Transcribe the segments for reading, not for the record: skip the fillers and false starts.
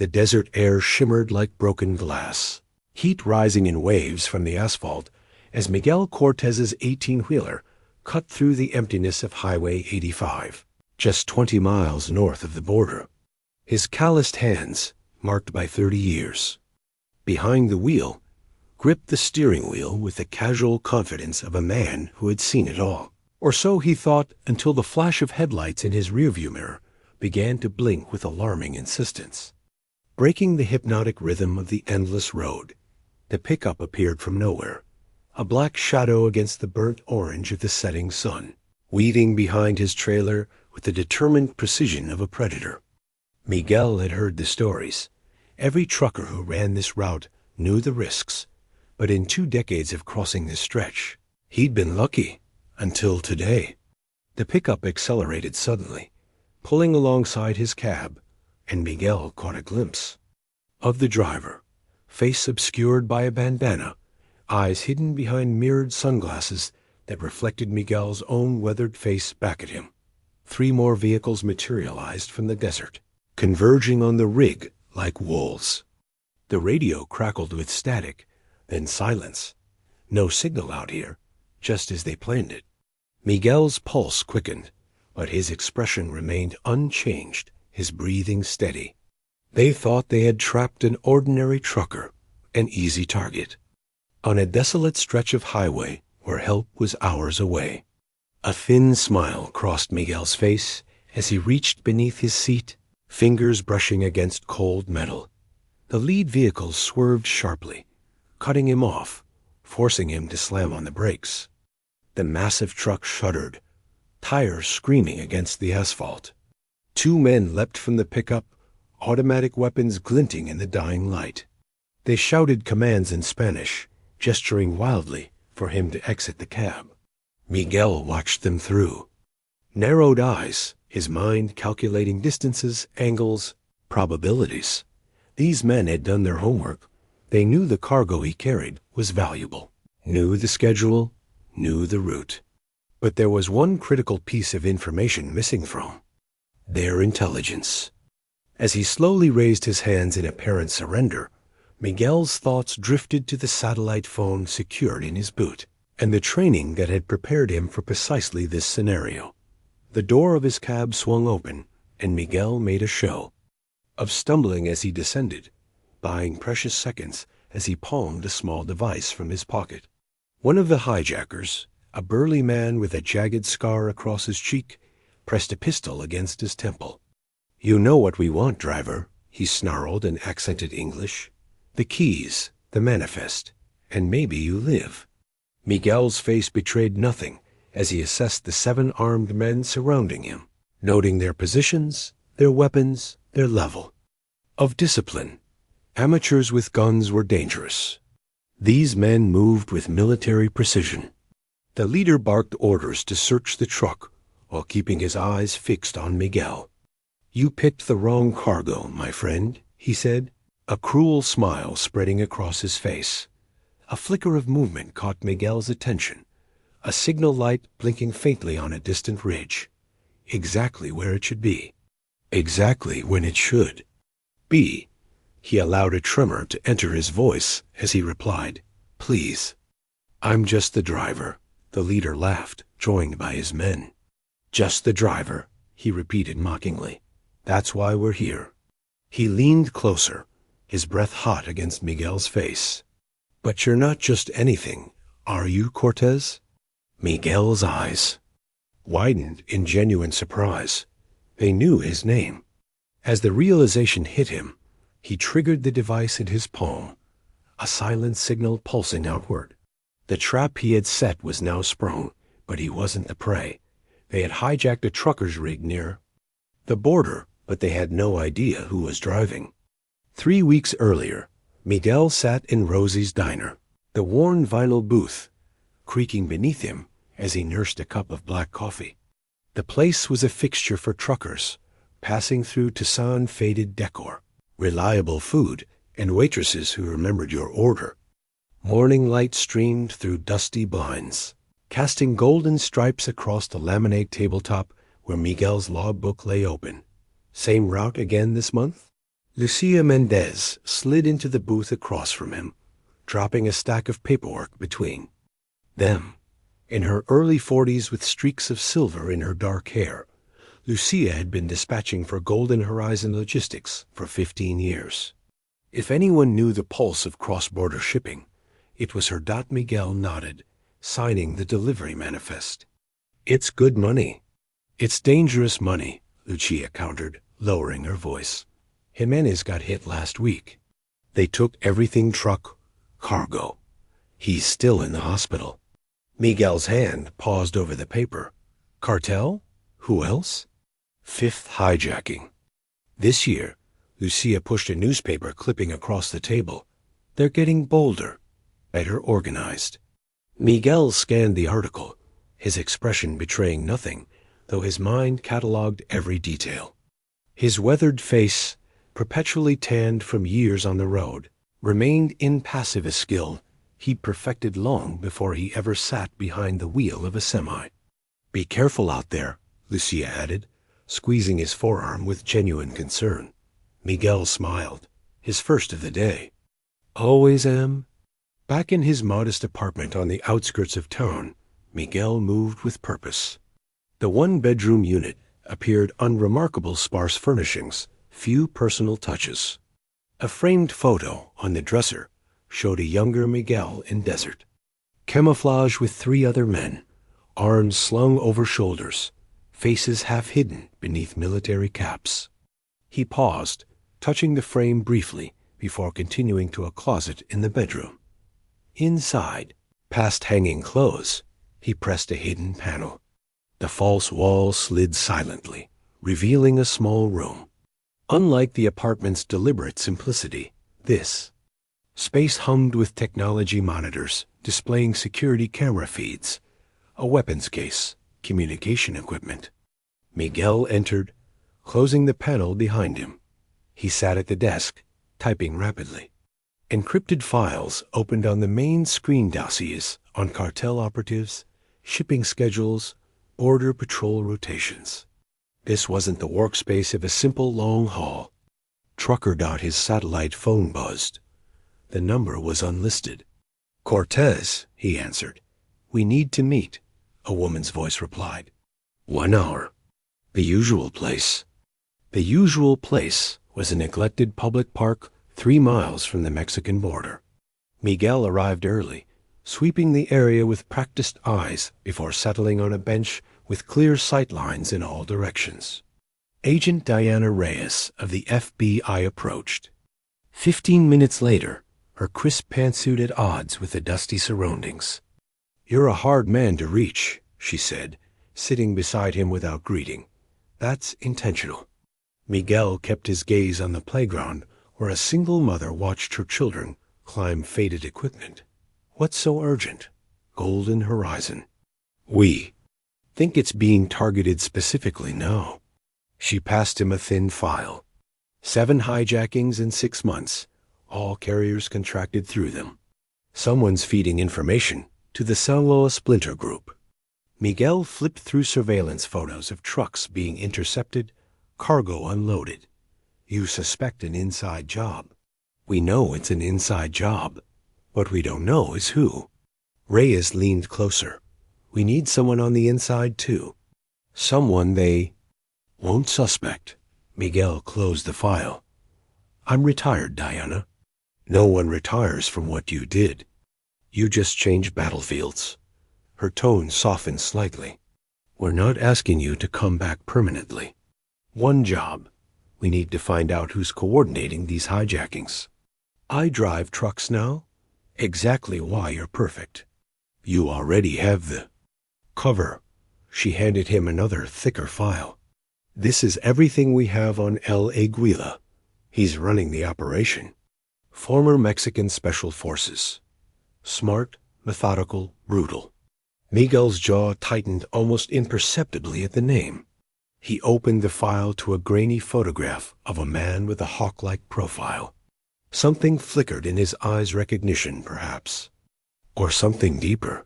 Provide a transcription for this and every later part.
The desert air shimmered like broken glass, heat rising in waves from the asphalt as Miguel Cortez's 18-wheeler cut through the emptiness of Highway 85, just 20 miles north of the border. His calloused hands, marked by 30 years, behind the wheel, gripped the steering wheel with the casual confidence of a man who had seen it all. Or so he thought until the flash of headlights in his rearview mirror began to blink with alarming insistence. Breaking the hypnotic rhythm of the endless road, the pickup appeared from nowhere, a black shadow against the burnt orange of the setting sun, weaving behind his trailer with the determined precision of a predator. Miguel had heard the stories. Every trucker who ran this route knew the risks, but in 2 decades of crossing this stretch, he'd been lucky until today. The pickup accelerated suddenly, pulling alongside his cab, and Miguel caught a glimpse of the driver, face obscured by a bandana, eyes hidden behind mirrored sunglasses that reflected Miguel's own weathered face back at him. 3 more vehicles materialized from the desert, converging on the rig like wolves. The radio crackled with static, then silence. No signal out here, just as they planned it. Miguel's pulse quickened, but his expression remained unchanged, his breathing steady. They thought they had trapped an ordinary trucker, an easy target, on a desolate stretch of highway where help was hours away. A thin smile crossed Miguel's face as he reached beneath his seat, fingers brushing against cold metal. The lead vehicle swerved sharply, cutting him off, forcing him to slam on the brakes. The massive truck shuddered, tires screaming against the asphalt. 2 men leapt from the pickup, automatic weapons glinting in the dying light. They shouted commands in Spanish, gesturing wildly for him to exit the cab. Miguel watched them through. Narrowed eyes, his mind calculating distances, angles, probabilities. These men had done their homework. They knew the cargo he carried was valuable, knew the schedule, knew the route. But there was one critical piece of information missing from their intelligence. As he slowly raised his hands in apparent surrender, Miguel's thoughts drifted to the satellite phone secured in his boot, and the training that had prepared him for precisely this scenario. The door of his cab swung open, and Miguel made a show of stumbling as he descended, buying precious seconds as he palmed a small device from his pocket. One of the hijackers, a burly man with a jagged scar across his cheek, pressed a pistol against his temple. "You know what we want, driver," he snarled in accented English. "The keys, the manifest, and maybe you live." Miguel's face betrayed nothing as he assessed the 7 armed men surrounding him, noting their positions, their weapons, their level of discipline. Amateurs with guns were dangerous. These men moved with military precision. The leader barked orders to search the truck while keeping his eyes fixed on Miguel. "You picked the wrong cargo, my friend," he said, a cruel smile spreading across his face. A flicker of movement caught Miguel's attention, a signal light blinking faintly on a distant ridge. Exactly where it should be. Exactly when it should be. He allowed a tremor to enter his voice as he replied, "Please." "I'm just the driver," the leader laughed, joined by his men. "Just the driver," he repeated mockingly. "That's why we're here." He leaned closer, his breath hot against Miguel's face. "But you're not just anything, are you, Cortez?" Miguel's eyes widened in genuine surprise. They knew his name. As the realization hit him, he triggered the device in his palm, a silent signal pulsing outward. The trap he had set was now sprung, but he wasn't the prey. They had hijacked a trucker's rig near the border, but they had no idea who was driving. 3 weeks earlier, Miguel sat in Rosie's diner, the worn vinyl booth creaking beneath him as he nursed a cup of black coffee. The place was a fixture for truckers, passing through Tucson-faded decor, reliable food, and waitresses who remembered your order. Morning light streamed through dusty blinds, casting golden stripes across the laminate tabletop where Miguel's logbook lay open. "Same route again this month?" Lucia Mendez slid into the booth across from him, dropping a stack of paperwork between them. In her early 40s with streaks of silver in her dark hair, Lucia had been dispatching for Golden Horizon Logistics for 15 years. If anyone knew the pulse of cross-border shipping, it was her. Miguel nodded, signing the delivery manifest. It's good money. It's dangerous money, Lucia countered, lowering her voice. Jimenez got hit last week. They took everything truck, cargo. He's still in the hospital. Miguel's hand paused over the paper. Cartel? Who else? Fifth hijacking. This year, Lucia pushed a newspaper clipping across the table. They're getting bolder, better organized. Miguel scanned the article, his expression betraying nothing, though his mind catalogued every detail. His weathered face, perpetually tanned from years on the road, remained impassive, a skill he'd perfected long before he ever sat behind the wheel of a semi. Be careful out there, Lucia added, squeezing his forearm with genuine concern. Miguel smiled, his first of the day. Always am. Back in his modest apartment on the outskirts of town, Miguel moved with purpose. The one-bedroom unit appeared unremarkable sparse furnishings, few personal touches. A framed photo on the dresser showed a younger Miguel in desert. Camouflage with 3 other men, arms slung over shoulders, faces half hidden beneath military caps. He paused, touching the frame briefly before continuing to a closet in the bedroom. Inside, past hanging clothes, he pressed a hidden panel. The false wall slid silently, revealing a small room. Unlike the apartment's deliberate simplicity, this space hummed with technology monitors displaying security camera feeds, a weapons case, communication equipment. Miguel entered, closing the panel behind him. He sat at the desk, typing rapidly. Encrypted files opened on the main screen, dossiers on cartel operatives, shipping schedules, border patrol rotations. This wasn't the workspace of a simple long haul. Trucker. His satellite phone buzzed. The number was unlisted. Cortez, he answered. We need to meet, a woman's voice replied. 1 hour. The usual place. The usual place was a neglected public park 3 miles from the Mexican border. Miguel arrived early, sweeping the area with practiced eyes before settling on a bench with clear sight lines in all directions. Agent Diana Reyes of the FBI approached. 15 minutes later, her crisp pantsuit at odds with the dusty surroundings. You're a hard man to reach, she said, sitting beside him without greeting. That's intentional. Miguel kept his gaze on the playground where a single mother watched her children climb faded equipment. What's so urgent? Golden Horizon. We think it's being targeted specifically now. She passed him a thin file. 7 hijackings in 6 months, all carriers contracted through them. Someone's feeding information to the Sinaloa splinter group. Miguel flipped through surveillance photos of trucks being intercepted, cargo unloaded. You suspect an inside job. We know it's an inside job. What we don't know is who. Reyes leaned closer. We need someone on the inside, too. Someone they won't suspect. Miguel closed the file. I'm retired, Diana. No one retires from what you did. You just changed battlefields. Her tone softened slightly. We're not asking you to come back permanently. One job. We need to find out who's coordinating these hijackings. I drive trucks now. Exactly why you're perfect. You already have the cover. She handed him another, thicker file. This is everything we have on El Aguila. He's running the operation. Former Mexican Special Forces. Smart, methodical, brutal. Miguel's jaw tightened almost imperceptibly at the name. He opened the file to a grainy photograph of a man with a hawk-like profile. Something flickered in his eyes' recognition, perhaps. Or something deeper.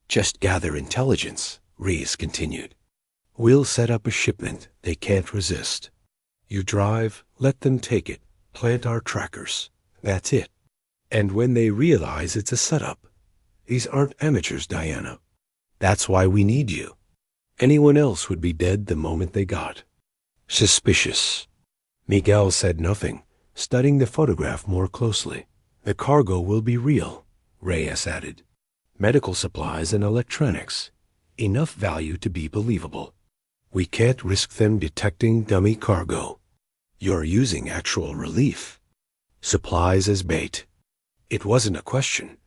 Just gather intelligence, Reyes continued. We'll set up a shipment they can't resist. You drive, let them take it, Plant our trackers. That's it. And when they realize it's a setup, these aren't amateurs, Diana. That's why we need you. Anyone else would be dead the moment they got. Suspicious. Miguel said nothing, studying the photograph more closely. The cargo will be real, Reyes added. Medical supplies and electronics. Enough value to be believable. We can't risk them detecting dummy cargo. You're using actual relief. Supplies as bait. It wasn't a question.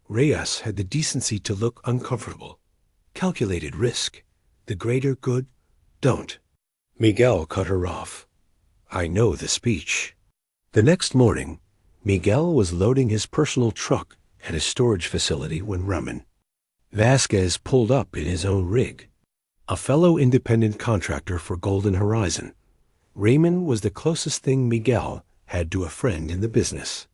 Reyes had the decency to look uncomfortable. Calculated risk. The greater good, don't. Miguel cut her off. I know the speech. The next morning, Miguel was loading his personal truck at a storage facility when Ramen Vasquez pulled up in his own rig. A fellow independent contractor for Golden Horizon, Raymond was the closest thing Miguel had to a friend in the business.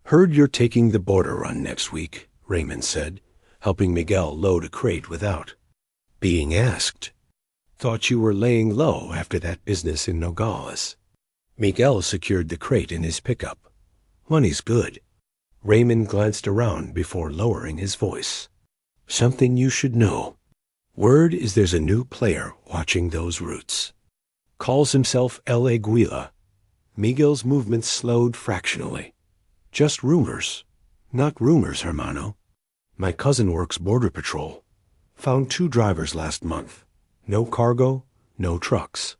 Heard you're taking the border run next week, Raymond said, helping Miguel load a crate without being asked. Thought you were laying low after that business in Nogales. Miguel secured the crate in his pickup. Money's good. Raymond glanced around before lowering his voice. Something you should know. Word is there's a new player watching those routes. Calls himself El Aguila. Miguel's movements slowed fractionally. Just rumors. Not rumors, hermano. My cousin works border patrol. Found 2 drivers last month. No cargo, no trucks.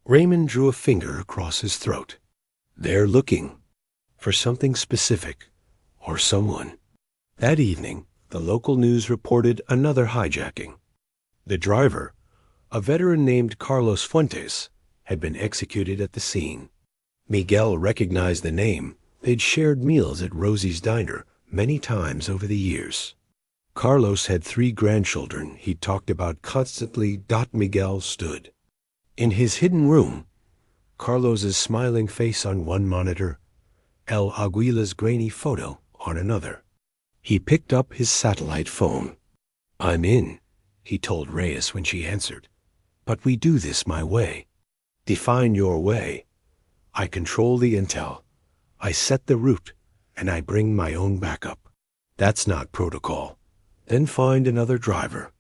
Raymond drew a finger across his throat. They're looking for something specific or someone. That evening, the local news reported another hijacking. The driver, a veteran named Carlos Fuentes, had been executed at the scene. Miguel recognized the name. They'd shared meals at Rosie's Diner many times over the years. Carlos had 3 grandchildren he'd talked about constantly. Miguel stood in his hidden room, Carlos's smiling face on one monitor, El Aguila's grainy photo on another. He picked up his satellite phone. I'm in, he told Reyes when she answered. But we do this my way. Define your way. I control the intel. I set the route, and I bring my own backup. That's not protocol. Then find another driver.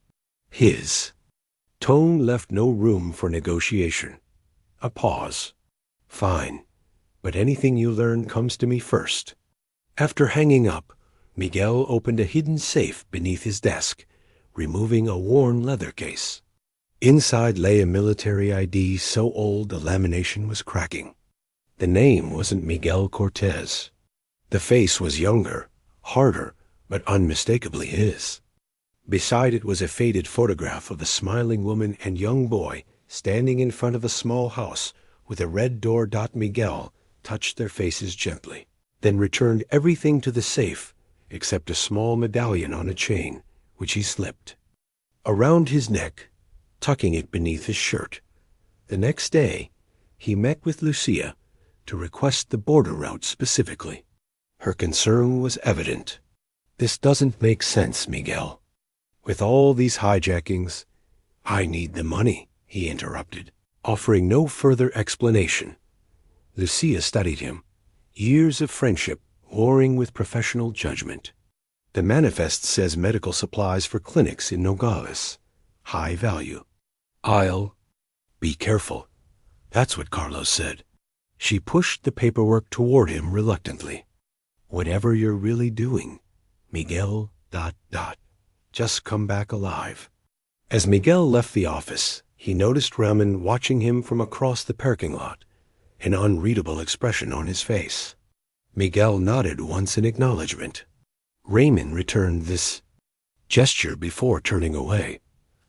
His tone left no room for negotiation. A pause. Fine, but anything you learn comes to me first. After hanging up, Miguel opened a hidden safe beneath his desk, removing a worn leather case. Inside lay a military ID so old the lamination was cracking. The name wasn't Miguel Cortez. The face was younger, harder, but unmistakably his. Beside it was a faded photograph of a smiling woman and young boy standing in front of a small house with a red door. Miguel touched their faces gently, then returned everything to the safe except a small medallion on a chain, which he slipped around his neck, tucking it beneath his shirt. The next day, he met with Lucia to request the border route specifically. Her concern was evident. This doesn't make sense, Miguel. With all these hijackings, I need the money, he interrupted, offering no further explanation. Lucia studied him, years of friendship warring with professional judgment. The manifest says medical supplies for clinics in Nogales. High value. I'll be careful. That's what Carlos said. She pushed the paperwork toward him reluctantly. Whatever you're really doing, Miguel... Just come back alive. As Miguel left the office, he noticed Ramen watching him from across the parking lot, an unreadable expression on his face. Miguel nodded once in acknowledgement. Raymond returned this gesture before turning away.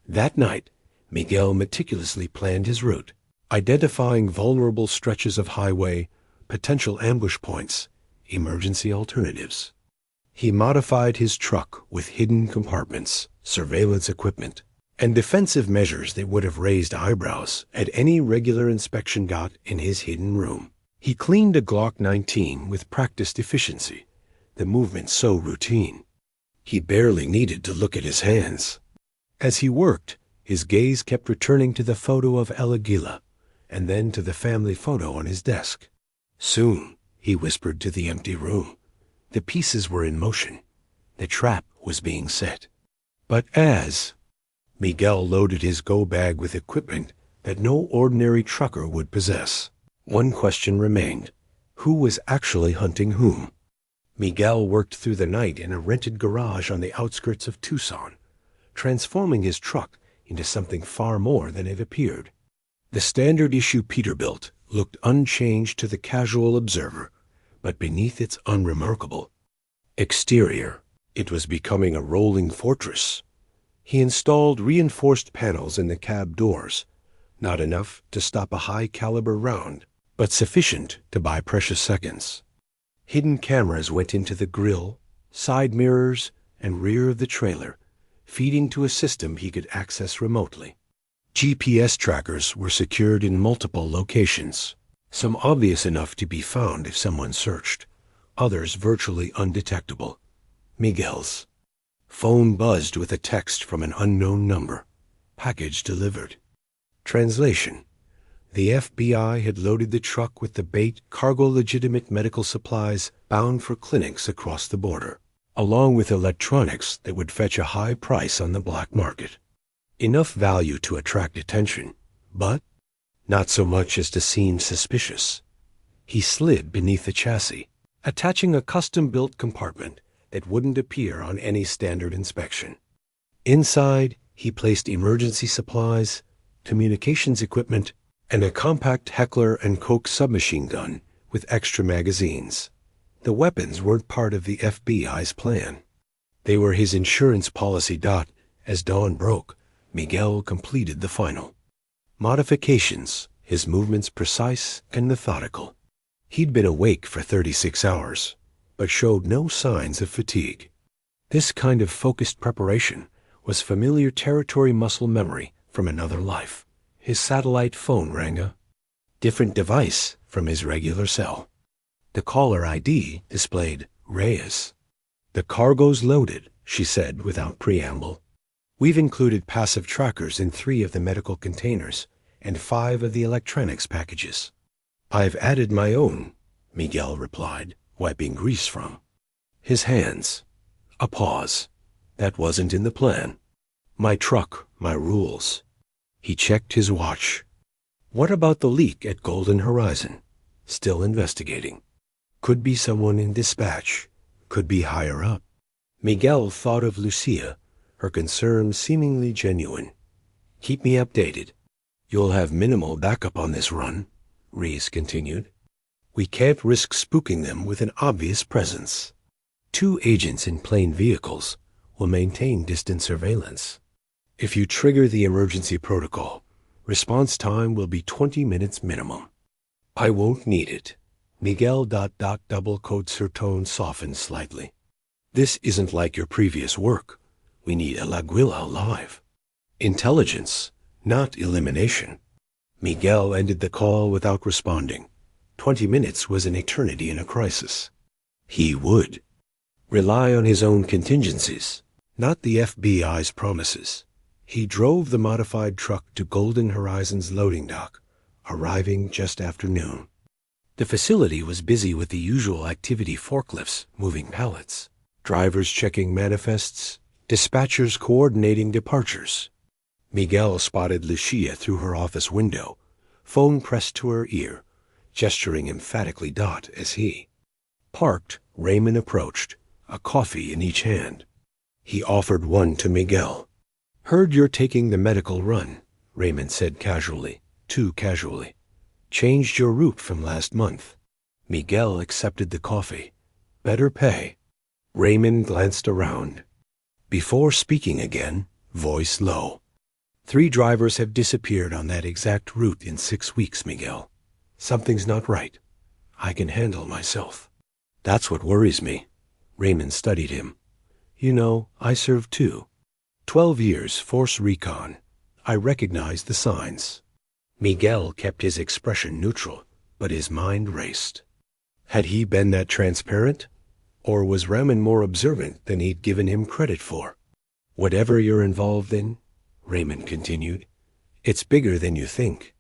That night, Miguel meticulously planned his route, identifying vulnerable stretches of highway, potential ambush points, emergency alternatives. He modified his truck with hidden compartments, surveillance equipment, and defensive measures that would have raised eyebrows at any regular inspection. In his hidden room, he cleaned a Glock 19 with practiced efficiency, the movement so routine. He barely needed to look at his hands. As he worked, his gaze kept returning to the photo of El Aguila, and then to the family photo on his desk. Soon, he whispered to the empty room. The pieces were in motion. The trap was being set. But as Miguel loaded his go-bag with equipment that no ordinary trucker would possess, one question remained. Who was actually hunting whom? Miguel worked through the night in a rented garage on the outskirts of Tucson, transforming his truck into something far more than it appeared. The standard issue Peterbilt looked unchanged to the casual observer, but beneath its unremarkable exterior, it was becoming a rolling fortress. He installed reinforced panels in the cab doors, not enough to stop a high-caliber round, but sufficient to buy precious seconds. Hidden cameras went into the grille, side mirrors, and rear of the trailer, feeding to a system he could access remotely. GPS trackers were secured in multiple locations, some obvious enough to be found if someone searched, others virtually undetectable. Miguel's phone buzzed with a text from an unknown number. Package delivered. Translation: the FBI had loaded the truck with the bait cargo-legitimate medical supplies bound for clinics across the border, along with electronics that would fetch a high price on the black market. Enough value to attract attention, but not so much as to seem suspicious. He slid beneath the chassis, attaching a custom-built compartment that wouldn't appear on any standard inspection. Inside, he placed emergency supplies, communications equipment, and a compact Heckler and Koch submachine gun with extra magazines. The weapons weren't part of the FBI's plan. They were his insurance policy. As dawn broke, Miguel completed the final modifications, his movements precise and methodical. He'd been awake for 36 hours, but showed no signs of fatigue. This kind of focused preparation was familiar territory muscle memory from another life. His satellite phone rang a different device from his regular cell. The caller ID displayed Reyes. "The cargo's loaded," she said without preamble. "We've included passive trackers in 3 of the medical containers and 5 of the electronics packages." "I've added my own," Miguel replied, wiping grease from his hands. A pause. "That wasn't in the plan. My truck, my rules." He checked his watch. "What about the leak at Golden Horizon?" "Still investigating. Could be someone in dispatch. Could be higher up." Miguel thought of Lucia, her concern seemingly genuine. "Keep me updated." "You'll have minimal backup on this run," Reese continued. "We can't risk spooking them with an obvious presence. 2 agents in plain vehicles will maintain distant surveillance. If you trigger the emergency protocol, response time will be 20 minutes minimum." "I won't need it." Miguel double quotes her tone softened slightly. "This isn't like your previous work. We need El Aguila alive. Intelligence, not elimination." Miguel ended the call without responding. 20 minutes was an eternity in a crisis. He would rely on his own contingencies, not the FBI's promises. He drove the modified truck to Golden Horizon's loading dock, arriving just after noon. The facility was busy with the usual activity: forklifts moving pallets, drivers checking manifests, dispatchers coordinating departures. Miguel spotted Lucia through her office window, phone pressed to her ear, gesturing emphatically as he parked. Raymond approached, a coffee in each hand. He offered one to Miguel. "Heard you're taking the medical run," Raymond said casually, too casually. "Changed your route from last month." Miguel accepted the coffee. "Better pay." Raymond glanced around. Before speaking again, voice low. 3 drivers have disappeared on that exact route in 6 weeks, Miguel. Something's not right. I can handle myself. "That's what worries me." Raymond studied him. "You know, I served too. 12 years force recon. I recognize the signs." Miguel kept his expression neutral, but his mind raced. Had he been that transparent? Or was Raymond more observant than he'd given him credit for? "Whatever you're involved in," Raymond continued, "it's bigger than you think.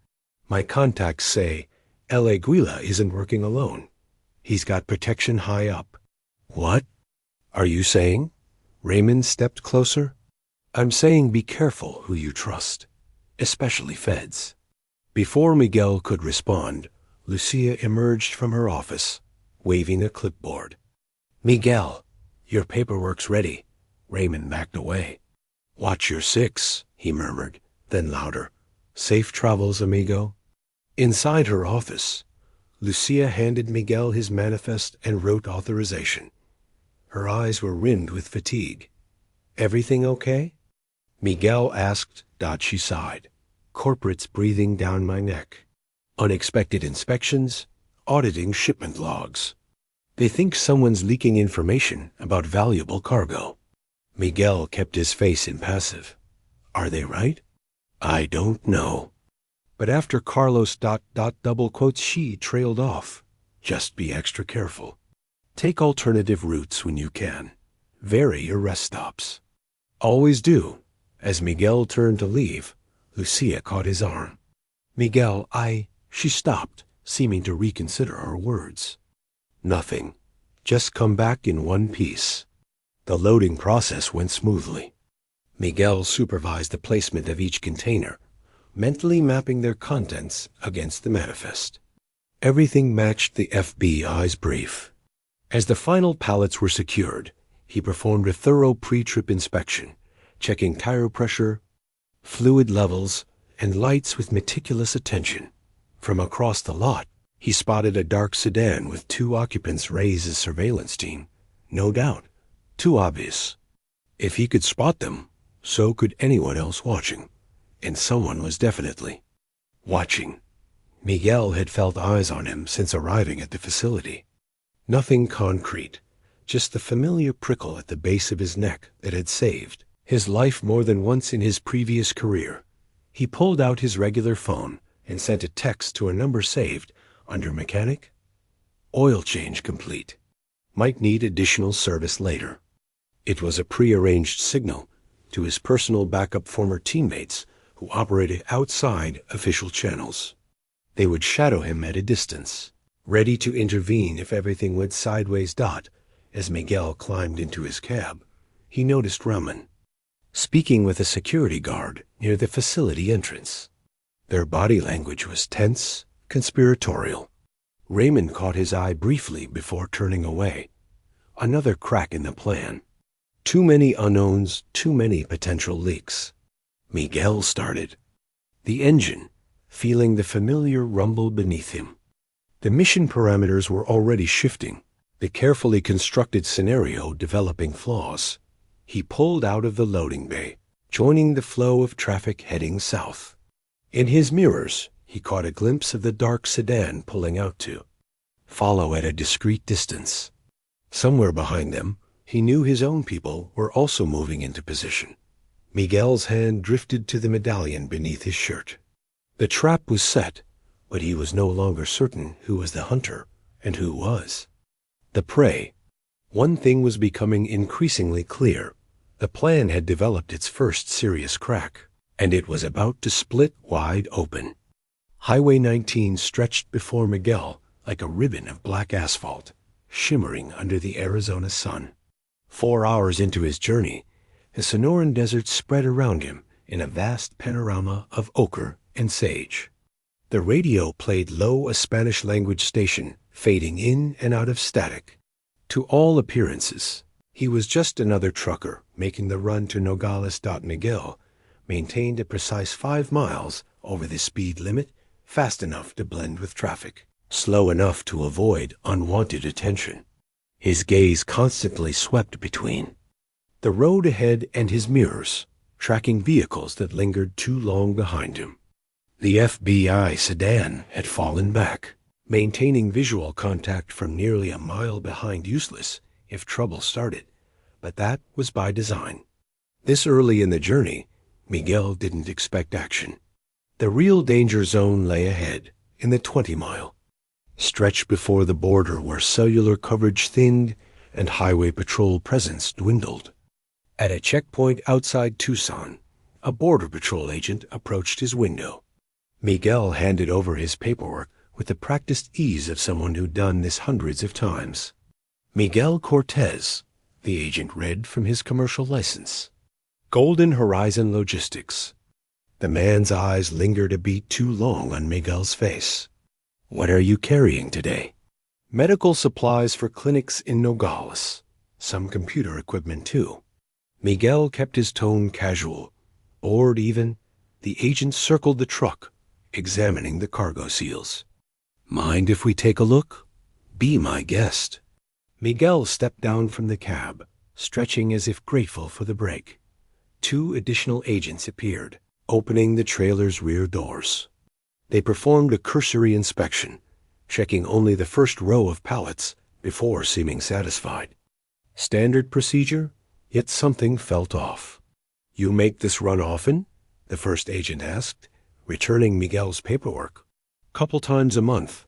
My contacts say El Aguila isn't working alone. He's got protection high up. What are you saying? Raymond stepped closer. I'm saying be careful who you trust, especially feds. Before Miguel could respond, Lucia emerged from her office, waving a clipboard. Miguel, your paperwork's ready. Raymond backed away. Watch your six, he murmured, then louder. Safe travels, amigo. Inside her office, Lucia handed Miguel his manifest and wrote authorization. Her eyes were rimmed with fatigue. Everything okay? Miguel asked. She sighed. Corporates breathing down my neck. Unexpected inspections, auditing shipment logs. They think someone's leaking information about valuable cargo. Miguel kept his face impassive. Are they right? I don't know. But after Carlos ... double quotes, she trailed off. Just be extra careful. Take alternative routes when you can. Vary your rest stops. Always do. As Miguel turned to leave, Lucia caught his arm. Miguel, She stopped, seeming to reconsider her words. Nothing. Just come back in one piece. The loading process went smoothly. Miguel supervised the placement of each container, mentally mapping their contents against the manifest. Everything matched the FBI's brief. As the final pallets were secured, he performed a thorough pre-trip inspection, checking tire pressure, fluid levels, and lights with meticulous attention. From across the lot, he spotted a dark sedan with 2 occupants raise his surveillance team. No doubt. Too obvious. If he could spot them, so could anyone else watching. And someone was definitely watching. Miguel had felt eyes on him since arriving at the facility. Nothing concrete, just the familiar prickle at the base of his neck that had saved his life more than once in his previous career. He pulled out his regular phone and sent a text to a number saved under mechanic. Oil change complete. Might need additional service later. It was a pre-arranged signal to his personal backup former teammates who operated outside official channels. They would shadow him at a distance, ready to intervene if everything went sideways. As Miguel climbed into his cab, he noticed Raman speaking with a security guard near the facility entrance. Their body language was tense, conspiratorial. Raymond caught his eye briefly before turning away. Another crack in the plan. Too many unknowns, too many potential leaks. Miguel started the engine, feeling the familiar rumble beneath him. The mission parameters were already shifting, the carefully constructed scenario developing flaws. He pulled out of the loading bay, joining the flow of traffic heading south. In his mirrors, he caught a glimpse of the dark sedan pulling out to follow at a discreet distance. Somewhere behind them, he knew his own people were also moving into position. Miguel's hand drifted to the medallion beneath his shirt. The trap was set, but he was no longer certain who was the hunter and who was the prey. One thing was becoming increasingly clear. The plan had developed its first serious crack, and it was about to split wide open. Highway 19 stretched before Miguel like a ribbon of black asphalt, shimmering under the Arizona sun. 4 hours into his journey, the Sonoran Desert spread around him in a vast panorama of ochre and sage. The radio played low a Spanish-language station, fading in and out of static. To all appearances, he was just another trucker making the run to Nogales. Miguel maintained a precise 5 miles over the speed limit, fast enough to blend with traffic, slow enough to avoid unwanted attention. His gaze constantly swept between the road ahead and his mirrors, tracking vehicles that lingered too long behind him. The FBI sedan had fallen back, maintaining visual contact from nearly a mile behind useless if trouble started, but that was by design. This early in the journey, Miguel didn't expect action. The real danger zone lay ahead, in the 20-mile stretch before the border where cellular coverage thinned and highway patrol presence dwindled. At a checkpoint outside Tucson, a border patrol agent approached his window. Miguel handed over his paperwork with the practiced ease of someone who'd done this hundreds of times. Miguel Cortez, the agent read from his commercial license. Golden Horizon Logistics. The man's eyes lingered a beat too long on Miguel's face. What are you carrying today? Medical supplies for clinics in Nogales. Some computer equipment, too. Miguel kept his tone casual. Bored even, the agent circled the truck, examining the cargo seals. Mind if we take a look? Be my guest. Miguel stepped down from the cab, stretching as if grateful for the break. 2 additional agents appeared, opening the trailer's rear doors. They performed a cursory inspection, checking only the first row of pallets before seeming satisfied. Standard procedure, yet something felt off. You make this run often? The first agent asked, returning Miguel's paperwork. Couple times a month.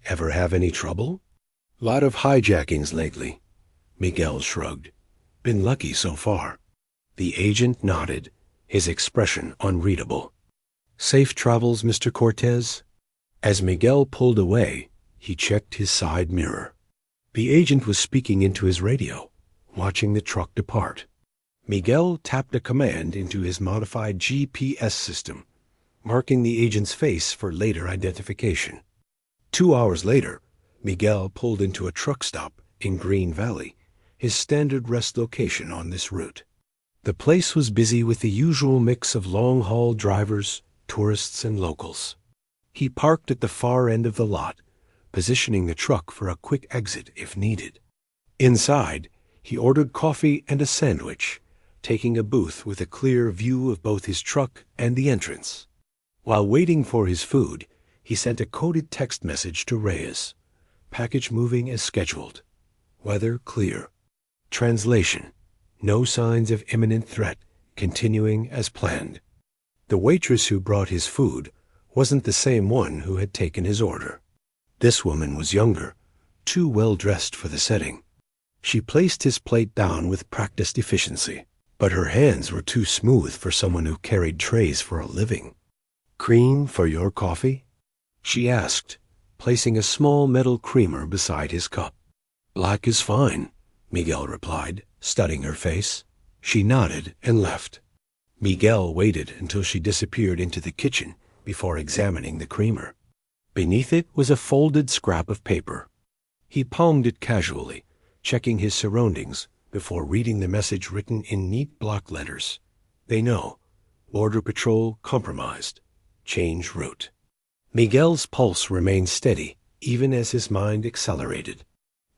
Ever have any trouble? Lot of hijackings lately. Miguel shrugged. Been lucky so far. The agent nodded, his expression unreadable. Safe travels, Mr. Cortez? As Miguel pulled away, he checked his side mirror. The agent was speaking into his radio, watching the truck depart. Miguel tapped a command into his modified GPS system, marking the agent's face for later identification. 2 hours later, Miguel pulled into a truck stop in Green Valley, his standard rest location on this route. The place was busy with the usual mix of long-haul drivers, tourists, and locals. He parked at the far end of the lot, positioning the truck for a quick exit if needed. Inside, he ordered coffee and a sandwich, taking a booth with a clear view of both his truck and the entrance. While waiting for his food, he sent a coded text message to Reyes. Package moving as scheduled. Weather clear. Translation: no signs of imminent threat, continuing as planned. The waitress who brought his food wasn't the same one who had taken his order. This woman was younger, too well dressed for the setting. She placed his plate down with practiced efficiency, but her hands were too smooth for someone who carried trays for a living. Cream for your coffee? She asked, placing a small metal creamer beside his cup. Black is fine, Miguel replied, studying her face. She nodded and left. Miguel waited until she disappeared into the kitchen before examining the creamer. Beneath it was a folded scrap of paper. He palmed it casually, checking his surroundings before reading the message written in neat block letters. They know. Border Patrol compromised. Change route. Miguel's pulse remained steady, even as his mind accelerated.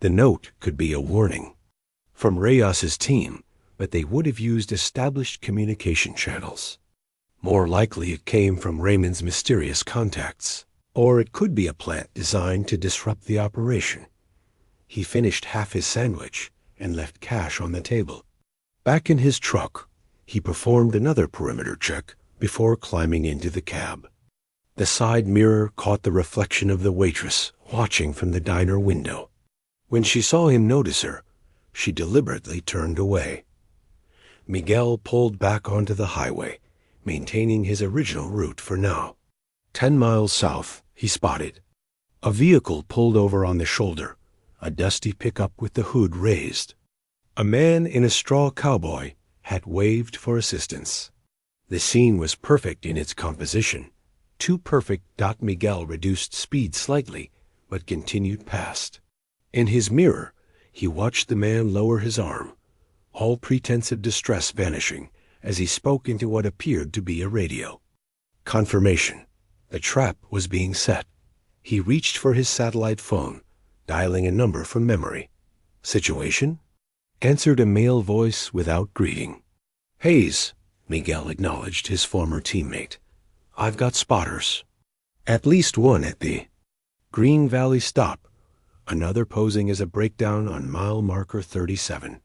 The note could be a warning. From Reyes's team, but they would have used established communication channels. More likely it came from Raymond's mysterious contacts, or it could be a plant designed to disrupt the operation. He finished half his sandwich and left cash on the table. Back in his truck, he performed another perimeter check before climbing into the cab. The side mirror caught the reflection of the waitress watching from the diner window. When she saw him notice her, she deliberately turned away. Miguel pulled back onto the highway, maintaining his original route for now. 10 miles south, he spotted. A vehicle pulled over on the shoulder, a dusty pickup with the hood raised. A man in a straw cowboy hat waved for assistance. The scene was perfect in its composition. Too perfect. Miguel reduced speed slightly, but continued past. In his mirror, he watched the man lower his arm, all pretense of distress vanishing as he spoke into what appeared to be a radio. Confirmation. The trap was being set. He reached for his satellite phone, dialing a number from memory. Situation? Answered a male voice without greeting. Hayes, Miguel acknowledged his former teammate. I've got spotters. At least one at the Green Valley stop, another posing as a breakdown on mile marker 37.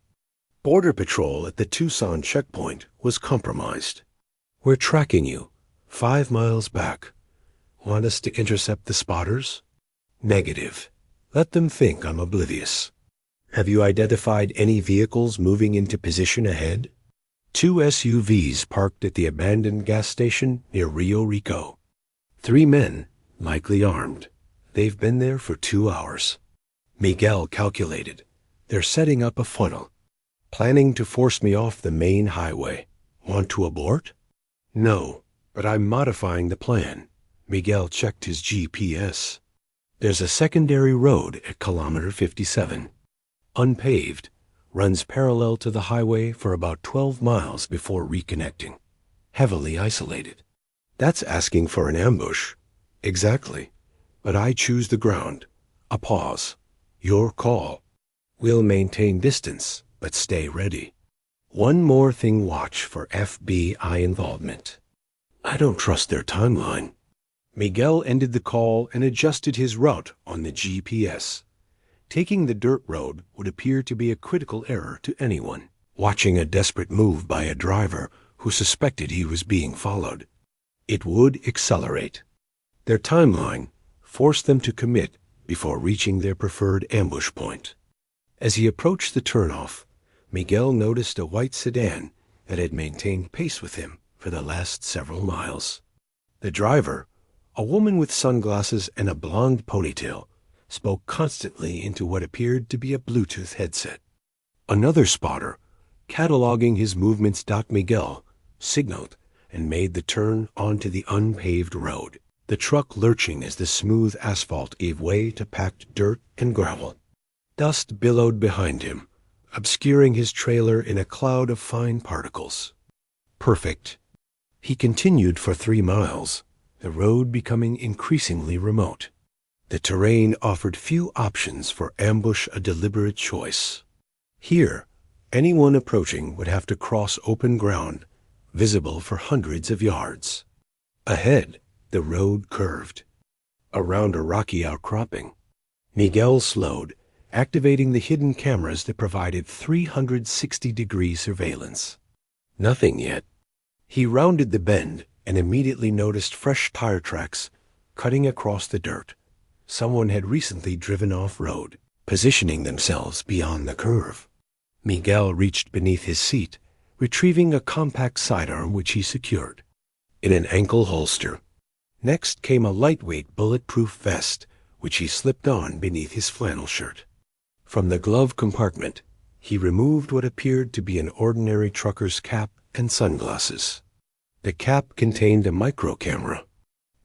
Border Patrol at the Tucson checkpoint was compromised. We're tracking you, 5 miles back. Want us to intercept the spotters? Negative. Let them think I'm oblivious. Have you identified any vehicles moving into position ahead? 2 SUVs parked at the abandoned gas station near Rio Rico. 3 men, likely armed. They've been there for 2 hours. Miguel calculated. They're setting up a funnel, planning to force me off the main highway. Want to abort? No, but I'm modifying the plan. Miguel checked his GPS. There's a secondary road at kilometer 57. Unpaved, runs parallel to the highway for about 12 miles before reconnecting. Heavily isolated. That's asking for an ambush. Exactly. But I choose the ground. A pause. Your call. We'll maintain distance, but stay ready. One more thing, watch for FBI involvement. I don't trust their timeline. Miguel ended the call and adjusted his route on the GPS. Taking the dirt road would appear to be a critical error to anyone, watching a desperate move by a driver who suspected he was being followed. It would accelerate. Their timeline forced them to commit before reaching their preferred ambush point. As he approached the turnoff, Miguel noticed a white sedan that had maintained pace with him for the last several miles. The driver, a woman with sunglasses and a blonde ponytail, spoke constantly into what appeared to be a Bluetooth headset. Another spotter, cataloging his movements, Miguel signaled and made the turn onto the unpaved road, the truck lurching as the smooth asphalt gave way to packed dirt and gravel. Dust billowed behind him, obscuring his trailer in a cloud of fine particles. Perfect. He continued for 3 miles, the road becoming increasingly remote. The terrain offered few options for ambush, a deliberate choice. Here, anyone approaching would have to cross open ground, visible for hundreds of yards. Ahead, the road curved. Around a rocky outcropping, Miguel slowed, activating the hidden cameras that provided 360-degree surveillance. Nothing yet. He rounded the bend and immediately noticed fresh tire tracks cutting across the dirt. Someone had recently driven off-road, positioning themselves beyond the curve. Miguel reached beneath his seat, retrieving a compact sidearm which he secured in an ankle holster. Next came a lightweight bulletproof vest, which he slipped on beneath his flannel shirt. From the glove compartment, he removed what appeared to be an ordinary trucker's cap and sunglasses. The cap contained a micro camera.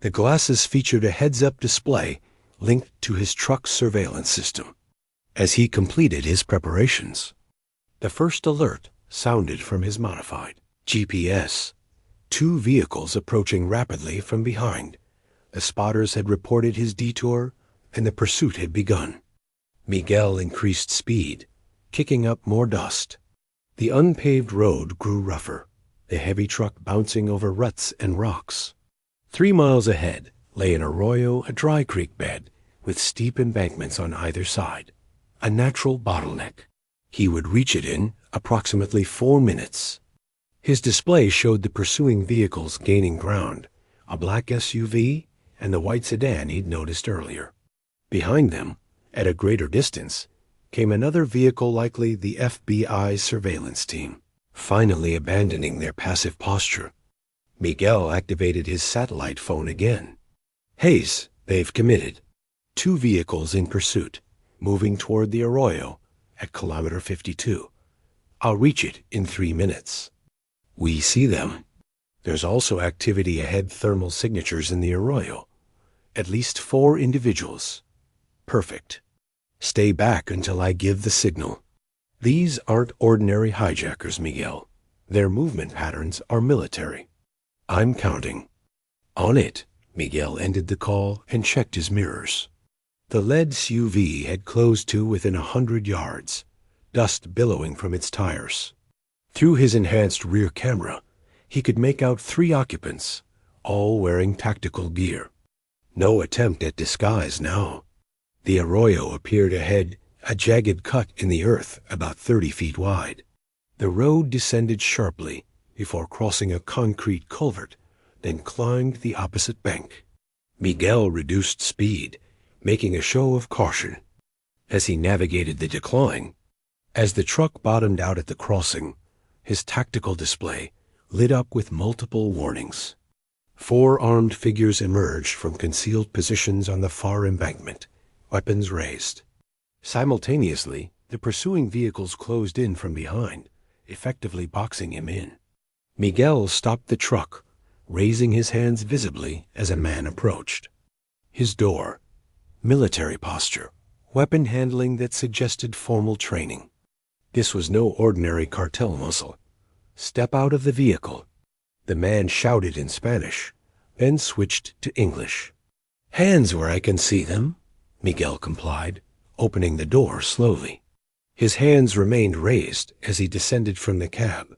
The glasses featured a heads-up display linked to his truck's surveillance system. As he completed his preparations, the first alert sounded from his modified GPS. 2 vehicles approaching rapidly from behind. The spotters had reported his detour, and the pursuit had begun. Miguel increased speed, kicking up more dust. The unpaved road grew rougher, the heavy truck bouncing over ruts and rocks. 3 miles ahead lay an arroyo, a dry creek bed, with steep embankments on either side, a natural bottleneck. He would reach it in approximately 4 minutes. His display showed the pursuing vehicles gaining ground, a black SUV and the white sedan he'd noticed earlier. Behind them, at a greater distance, came another vehicle, likely the FBI surveillance team, finally abandoning their passive posture. Miguel activated his satellite phone again. Hayes, they've committed. 2 vehicles in pursuit, moving toward the arroyo at kilometer 52. I'll reach it in 3 minutes. We see them. There's also activity ahead, thermal signatures in the arroyo. At least 4 individuals. Perfect. Stay back until I give the signal. These aren't ordinary hijackers, Miguel. Their movement patterns are military. I'm counting. On it. Miguel ended the call and checked his mirrors. The lead SUV had closed to within 100 yards, dust billowing from its tires. Through his enhanced rear camera, he could make out 3 occupants, all wearing tactical gear. No attempt at disguise now. The arroyo appeared ahead, a jagged cut in the earth about 30 feet wide. The road descended sharply before crossing a concrete culvert, then climbed the opposite bank. Miguel reduced speed, making a show of caution as he navigated the decline. As the truck bottomed out at the crossing, his tactical display lit up with multiple warnings. 4 armed figures emerged from concealed positions on the far embankment, weapons raised. Simultaneously, the pursuing vehicles closed in from behind, effectively boxing him in. Miguel stopped the truck, raising his hands visibly as a man approached. His door, military posture, weapon handling that suggested formal training. This was no ordinary cartel muscle. Step out of the vehicle. The man shouted in Spanish, then switched to English. Hands where I can see them, Miguel complied, opening the door slowly. His hands remained raised as he descended from the cab,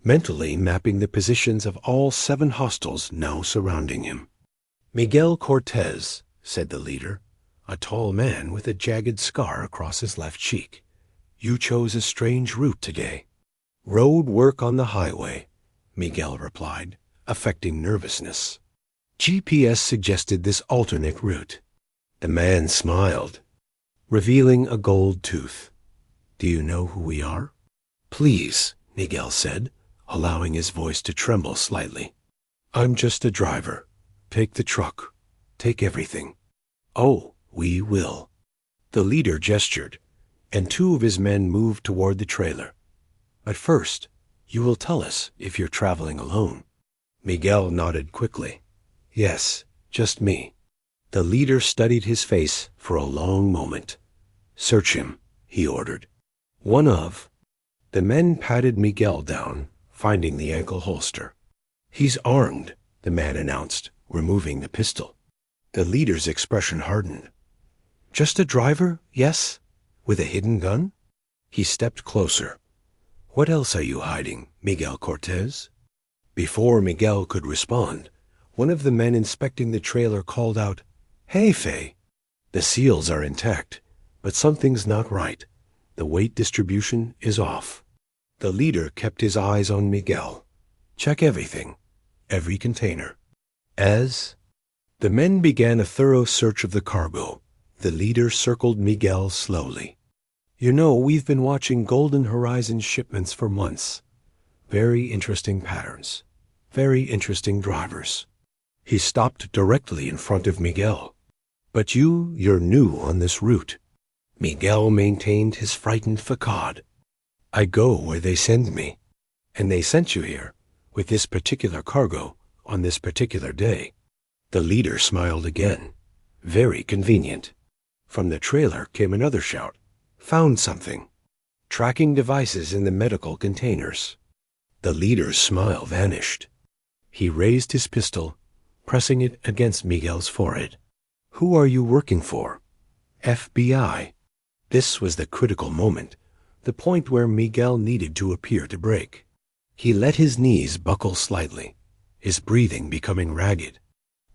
mentally mapping the positions of all 7 hostiles now surrounding him. Miguel Cortez, said the leader, a tall man with a jagged scar across his left cheek. You chose a strange route today. Road work on the highway, Miguel replied, affecting nervousness. GPS suggested this alternate route. The man smiled, revealing a gold tooth. Do you know who we are? Please, Miguel said, allowing his voice to tremble slightly. I'm just a driver. Take the truck. Take everything. Oh, we will. The leader gestured, and 2 of his men moved toward the trailer. But first, you will tell us if you're traveling alone. Miguel nodded quickly. Yes, just me. The leader studied his face for a long moment. Search him, he ordered. One of. The men patted Miguel down, finding the ankle holster. He's armed, the man announced, removing the pistol. The leader's expression hardened. Just a driver, yes? With a hidden gun? He stepped closer. What else are you hiding, Miguel Cortez? Before Miguel could respond, one of the men inspecting the trailer called out, Hey, Faye. The seals are intact, but something's not right. The weight distribution is off. The leader kept his eyes on Miguel. Check everything. Every container. As the men began a thorough search of the cargo, the leader circled Miguel slowly. You know, we've been watching Golden Horizon shipments for months. Very interesting patterns. Very interesting drivers. He stopped directly in front of Miguel. But you're new on this route. Miguel maintained his frightened facade. I go where they send me. And they sent you here, with this particular cargo, on this particular day. The leader smiled again. Very convenient. From the trailer came another shout. Found something. Tracking devices in the medical containers. The leader's smile vanished. He raised his pistol, pressing it against Miguel's forehead. Who are you working for? FBI. This was the critical moment, the point where Miguel needed to appear to break. He let his knees buckle slightly, his breathing becoming ragged.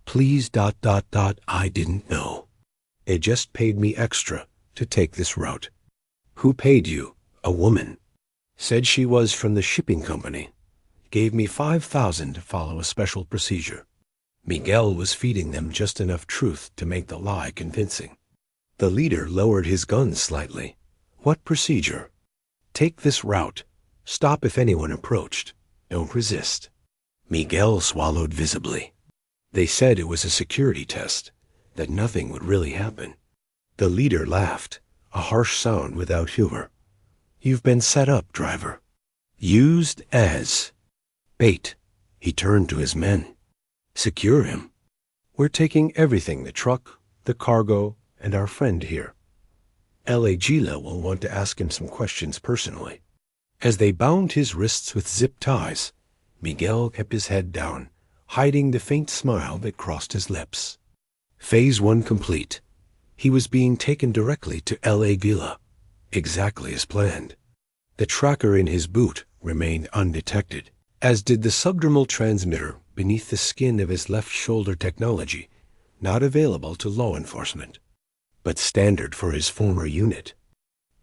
Please, I didn't know. They just paid me extra to take this route. Who paid you? A woman. Said she was from the shipping company. Gave me $5,000 to follow a special procedure. Miguel was feeding them just enough truth to make the lie convincing. The leader lowered his gun slightly. What procedure? Take this route. Stop if anyone approached. Don't resist. Miguel swallowed visibly. They said it was a security test, that nothing would really happen. The leader laughed, a harsh sound without humor. You've been set up, driver. Used as bait. He turned to his men. Secure him. We're taking everything, the truck, the cargo, and our friend here. L.A. Gila will want to ask him some questions personally. As they bound his wrists with zip ties, Miguel kept his head down, hiding the faint smile that crossed his lips. Phase 1 complete. He was being taken directly to L.A. Gila, exactly as planned. The tracker in his boot remained undetected, as did the subdermal transmitter beneath the skin of his left shoulder technology, not available to law enforcement, but standard for his former unit.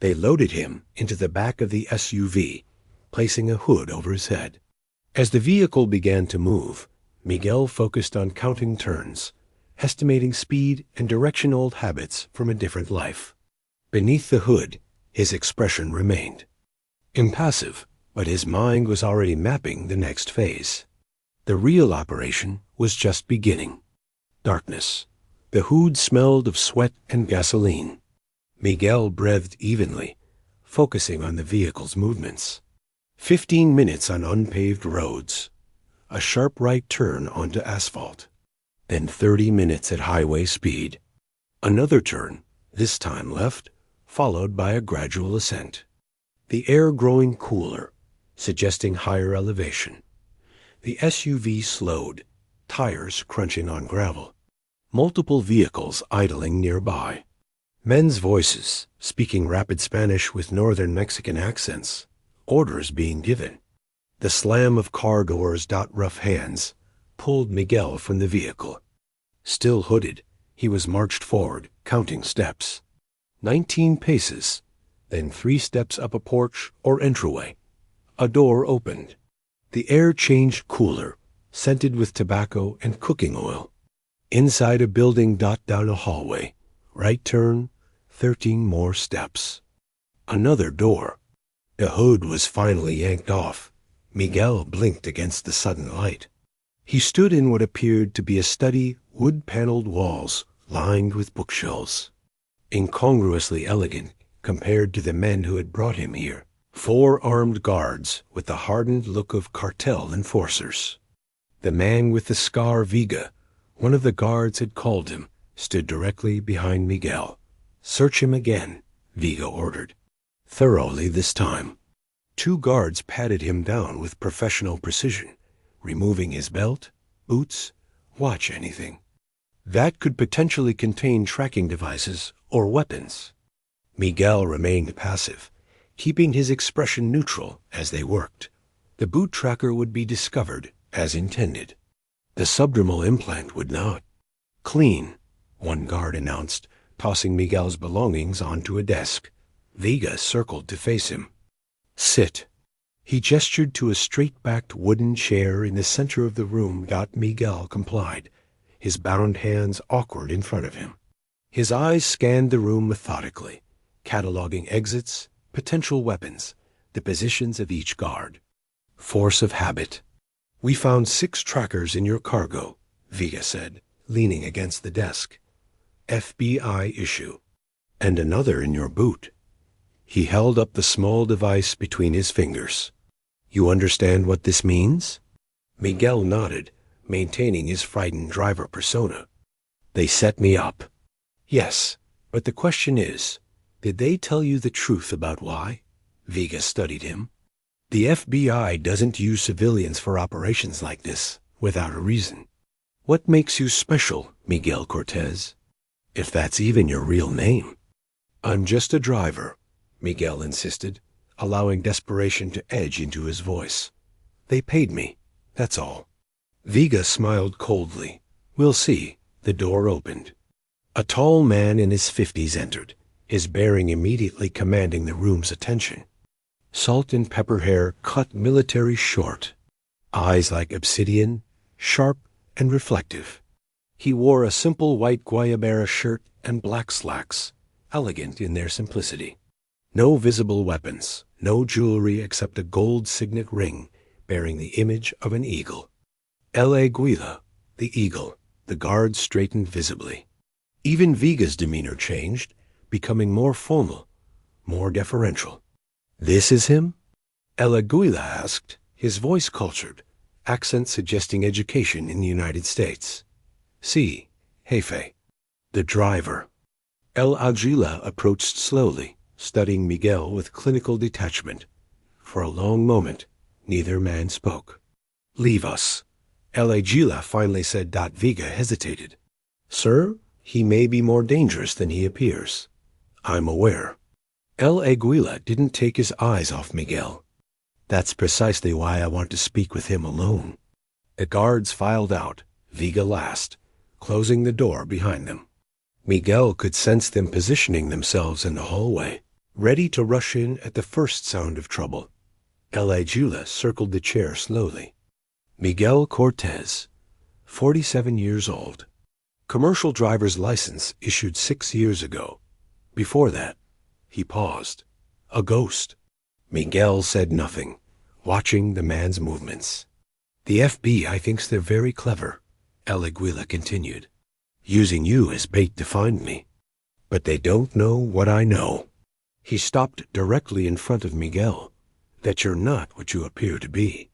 They loaded him into the back of the SUV, placing a hood over his head. As the vehicle began to move, Miguel focused on counting turns, estimating speed and directional habits from a different life. Beneath the hood, his expression remained impassive, but his mind was already mapping the next phase. The real operation was just beginning. Darkness. The hood smelled of sweat and gasoline. Miguel breathed evenly, focusing on the vehicle's movements. 15 minutes on unpaved roads. A sharp right turn onto asphalt. Then 30 minutes at highway speed. Another turn, this time left, followed by a gradual ascent. The air growing cooler, suggesting higher elevation. The SUV slowed, tires crunching on gravel. Multiple vehicles idling nearby. Men's voices, speaking rapid Spanish with northern Mexican accents. Orders being given. The slam of car doors. Rough hands pulled Miguel from the vehicle. Still hooded, he was marched forward, counting steps. 19 paces, then 3 steps up a porch or entryway. A door opened. The air changed cooler, scented with tobacco and cooking oil. Inside a building. Down a hallway. Right turn, 13 more steps. Another door. The hood was finally yanked off. Miguel blinked against the sudden light. He stood in what appeared to be a study, wood-paneled walls lined with bookshelves. Incongruously elegant compared to the men who had brought him here. 4 armed guards with the hardened look of cartel enforcers. The man with the scar, Viga, one of the guards had called him, stood directly behind Miguel. "Search him again," Viga ordered. Thoroughly this time. 2 guards patted him down with professional precision, removing his belt, boots, watch, anything that could potentially contain tracking devices or weapons. Miguel remained passive, keeping his expression neutral as they worked. The boot tracker would be discovered as intended. The subdermal implant would not. "Clean," one guard announced, tossing Miguel's belongings onto a desk. Viga circled to face him. "Sit." He gestured to a straight-backed wooden chair in the center of the room. Miguel complied, his bound hands awkward in front of him. His eyes scanned the room methodically, cataloging exits, potential weapons, the positions of each guard. Force of habit. "We found 6 trackers in your cargo," Viga said, leaning against the desk. "FBI issue. And another in your boot." He held up the small device between his fingers. "You understand what this means?" Miguel nodded, maintaining his frightened driver persona. "They set me up." "Yes, but the question is, did they tell you the truth about why?" Viga studied him. "The FBI doesn't use civilians for operations like this without a reason. What makes you special, Miguel Cortez? If that's even your real name." "I'm just a driver," Miguel insisted, allowing desperation to edge into his voice. "They paid me, that's all." Viga smiled coldly. "We'll see." The door opened. A tall man in his 50s entered, his bearing immediately commanding the room's attention. Salt and pepper hair cut military short. Eyes like obsidian, sharp and reflective. He wore a simple white guayabera shirt and black slacks, elegant in their simplicity. No visible weapons, no jewelry except a gold signet ring bearing the image of an eagle. El Aguila, the eagle. The guard straightened visibly. Even Viga's demeanor changed, becoming more formal, more deferential. "This is him?" El Aguila asked, his voice cultured, accent suggesting education in the United States. "Si, jefe." The driver. El Aguila approached slowly, studying Miguel with clinical detachment. For a long moment, neither man spoke. "Leave us," El Aguila finally said. Viga hesitated. "Sir, he may be more dangerous than he appears." "I'm aware." El Aguila didn't take his eyes off Miguel. "That's precisely why I want to speak with him alone." The guards filed out, Viga last, closing the door behind them. Miguel could sense them positioning themselves in the hallway, ready to rush in at the first sound of trouble. El Aguila circled the chair slowly. Miguel Cortez, 47 years old. Commercial driver's license issued 6 years ago. Before that, he paused. A ghost. Miguel said nothing, watching the man's movements. The FBI thinks they're very clever, El Aguila continued, using you as bait to find me. But they don't know what I know. He stopped directly in front of Miguel. That you're not what you appear to be.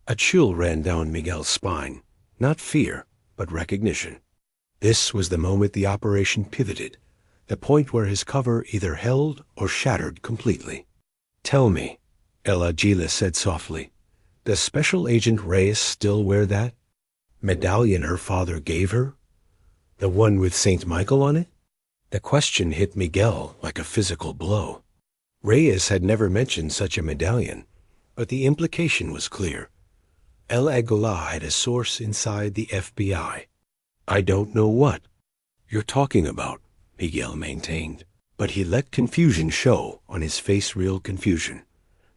A chill ran down Miguel's spine, not fear, but recognition. This was the moment the operation pivoted, the point where his cover either held or shattered completely. Tell me, El Aguila said softly, does Special Agent Reyes still wear that medallion her father gave her? The one with St. Michael on it? The question hit Miguel like a physical blow. Reyes had never mentioned such a medallion, but the implication was clear. El Aguila had a source inside the FBI. I don't know what you're talking about, Miguel maintained, but he let confusion show on his face, real confusion.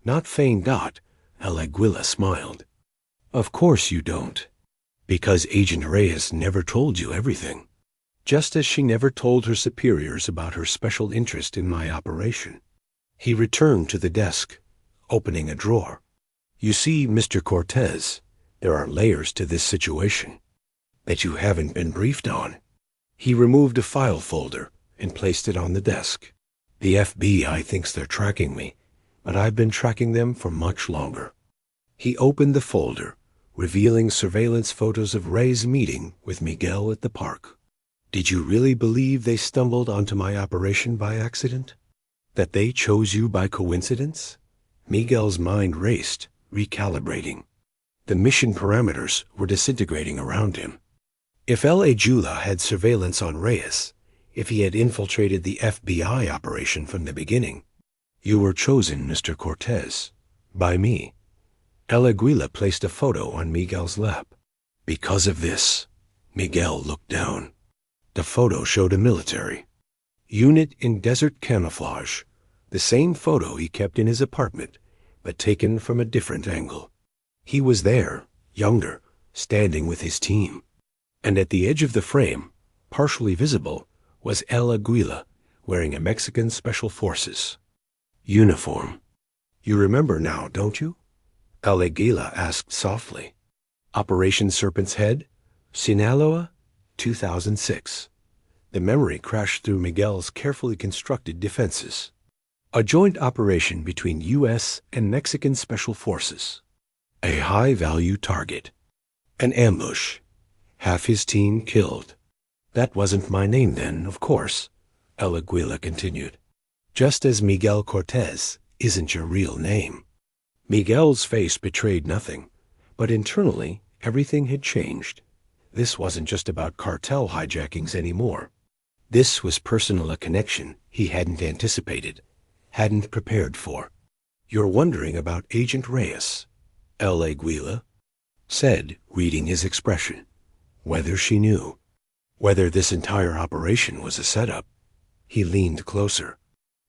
Not feigned dot, El Aguila smiled. Of course you don't, because Agent Reyes never told you everything, just as she never told her superiors about her special interest in my operation. He returned to the desk, opening a drawer. You see, Mr. Cortez, there are layers to this situation that you haven't been briefed on. He removed a file folder and placed it on the desk. The FBI thinks they're tracking me, but I've been tracking them for much longer. He opened the folder, revealing surveillance photos of Ray's meeting with Miguel at the park. Did you really believe they stumbled onto my operation by accident? That they chose you by coincidence? Miguel's mind raced, recalibrating. The mission parameters were disintegrating around him. If El Aguila had surveillance on Reyes, if he had infiltrated the FBI operation from the beginning, you were chosen, Mr. Cortez, by me. El Aguila placed a photo on Miguel's lap. Because of this, Miguel looked down. The photo showed a military unit in desert camouflage, the same photo he kept in his apartment, but taken from a different angle. He was there, younger, standing with his team. And at the edge of the frame, partially visible, was El Aguila, wearing a Mexican Special Forces uniform. You remember now, don't you? El Aguila asked softly. Operation Serpent's Head, Sinaloa, 2006. The memory crashed through Miguel's carefully constructed defenses. A joint operation between U.S. and Mexican Special Forces. A high-value target. An ambush. Half his team killed. That wasn't my name then, of course, El Aguila continued. Just as Miguel Cortez isn't your real name. Miguel's face betrayed nothing, but internally everything had changed. This wasn't just about cartel hijackings anymore. This was personal, a connection he hadn't anticipated, hadn't prepared for. You're wondering about Agent Reyes, El Aguila said, reading his expression. Whether she knew, whether this entire operation was a setup. He leaned closer.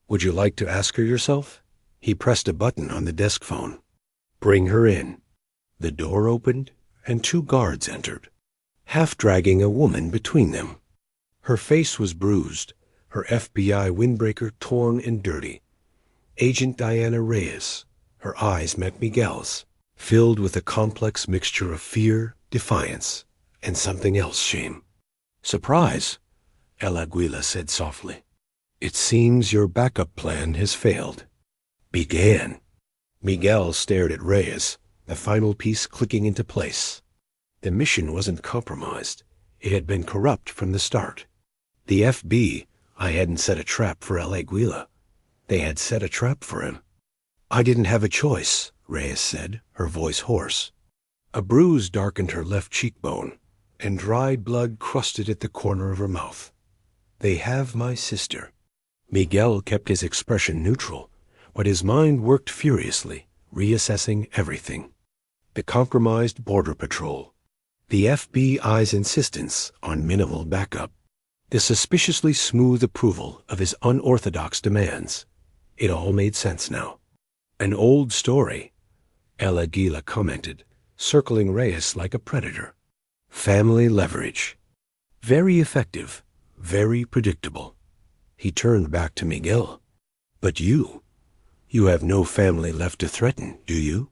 Would you like to ask her yourself? He pressed a button on the desk phone. Bring her in. The door opened, and 2 guards entered, half dragging a woman between them. Her face was bruised, her FBI windbreaker torn and dirty. Agent Diana Reyes. Her eyes met Miguel's, filled with a complex mixture of fear, defiance, and something else, shame. Surprise, El Aguila said softly. It seems your backup plan has failed. Began. Miguel stared at Reyes, the final piece clicking into place. The mission wasn't compromised. It had been corrupt from the start. The FBI hadn't set a trap for El Aguila. They had set a trap for him. I didn't have a choice, Reyes said, her voice hoarse. A bruise darkened her left cheekbone, and dried blood crusted at the corner of her mouth. They have my sister. Miguel kept his expression neutral, but his mind worked furiously, reassessing everything. The compromised border patrol, the FBI's insistence on minimal backup, the suspiciously smooth approval of his unorthodox demands. It all made sense now. An old story, El Aguila commented, circling Reyes like a predator. Family leverage. Very effective, very predictable. He turned back to Miguel. But you have no family left to threaten, do you?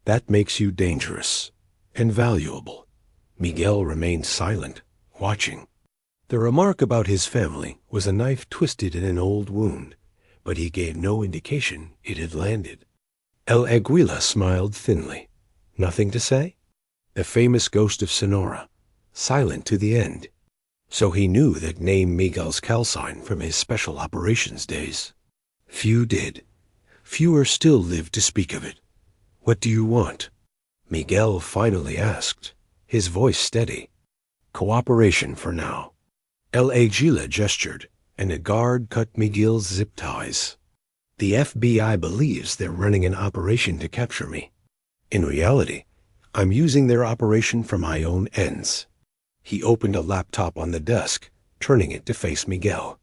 That makes you dangerous. and valuable. Miguel remained silent, watching. The remark about his family was a knife twisted in an old wound, but he gave no indication it had landed. El Aguila smiled thinly. Nothing to say? The famous ghost of Sonora, silent to the end. So he knew that name Miguel's calcine from his special operations days. Few did. Fewer still lived to speak of it. What do you want? Miguel finally asked, his voice steady. Cooperation for now. El Aguila gestured, and a guard cut Miguel's zip ties. The FBI believes they're running an operation to capture me. In reality, I'm using their operation for my own ends. He opened a laptop on the desk, turning it to face Miguel.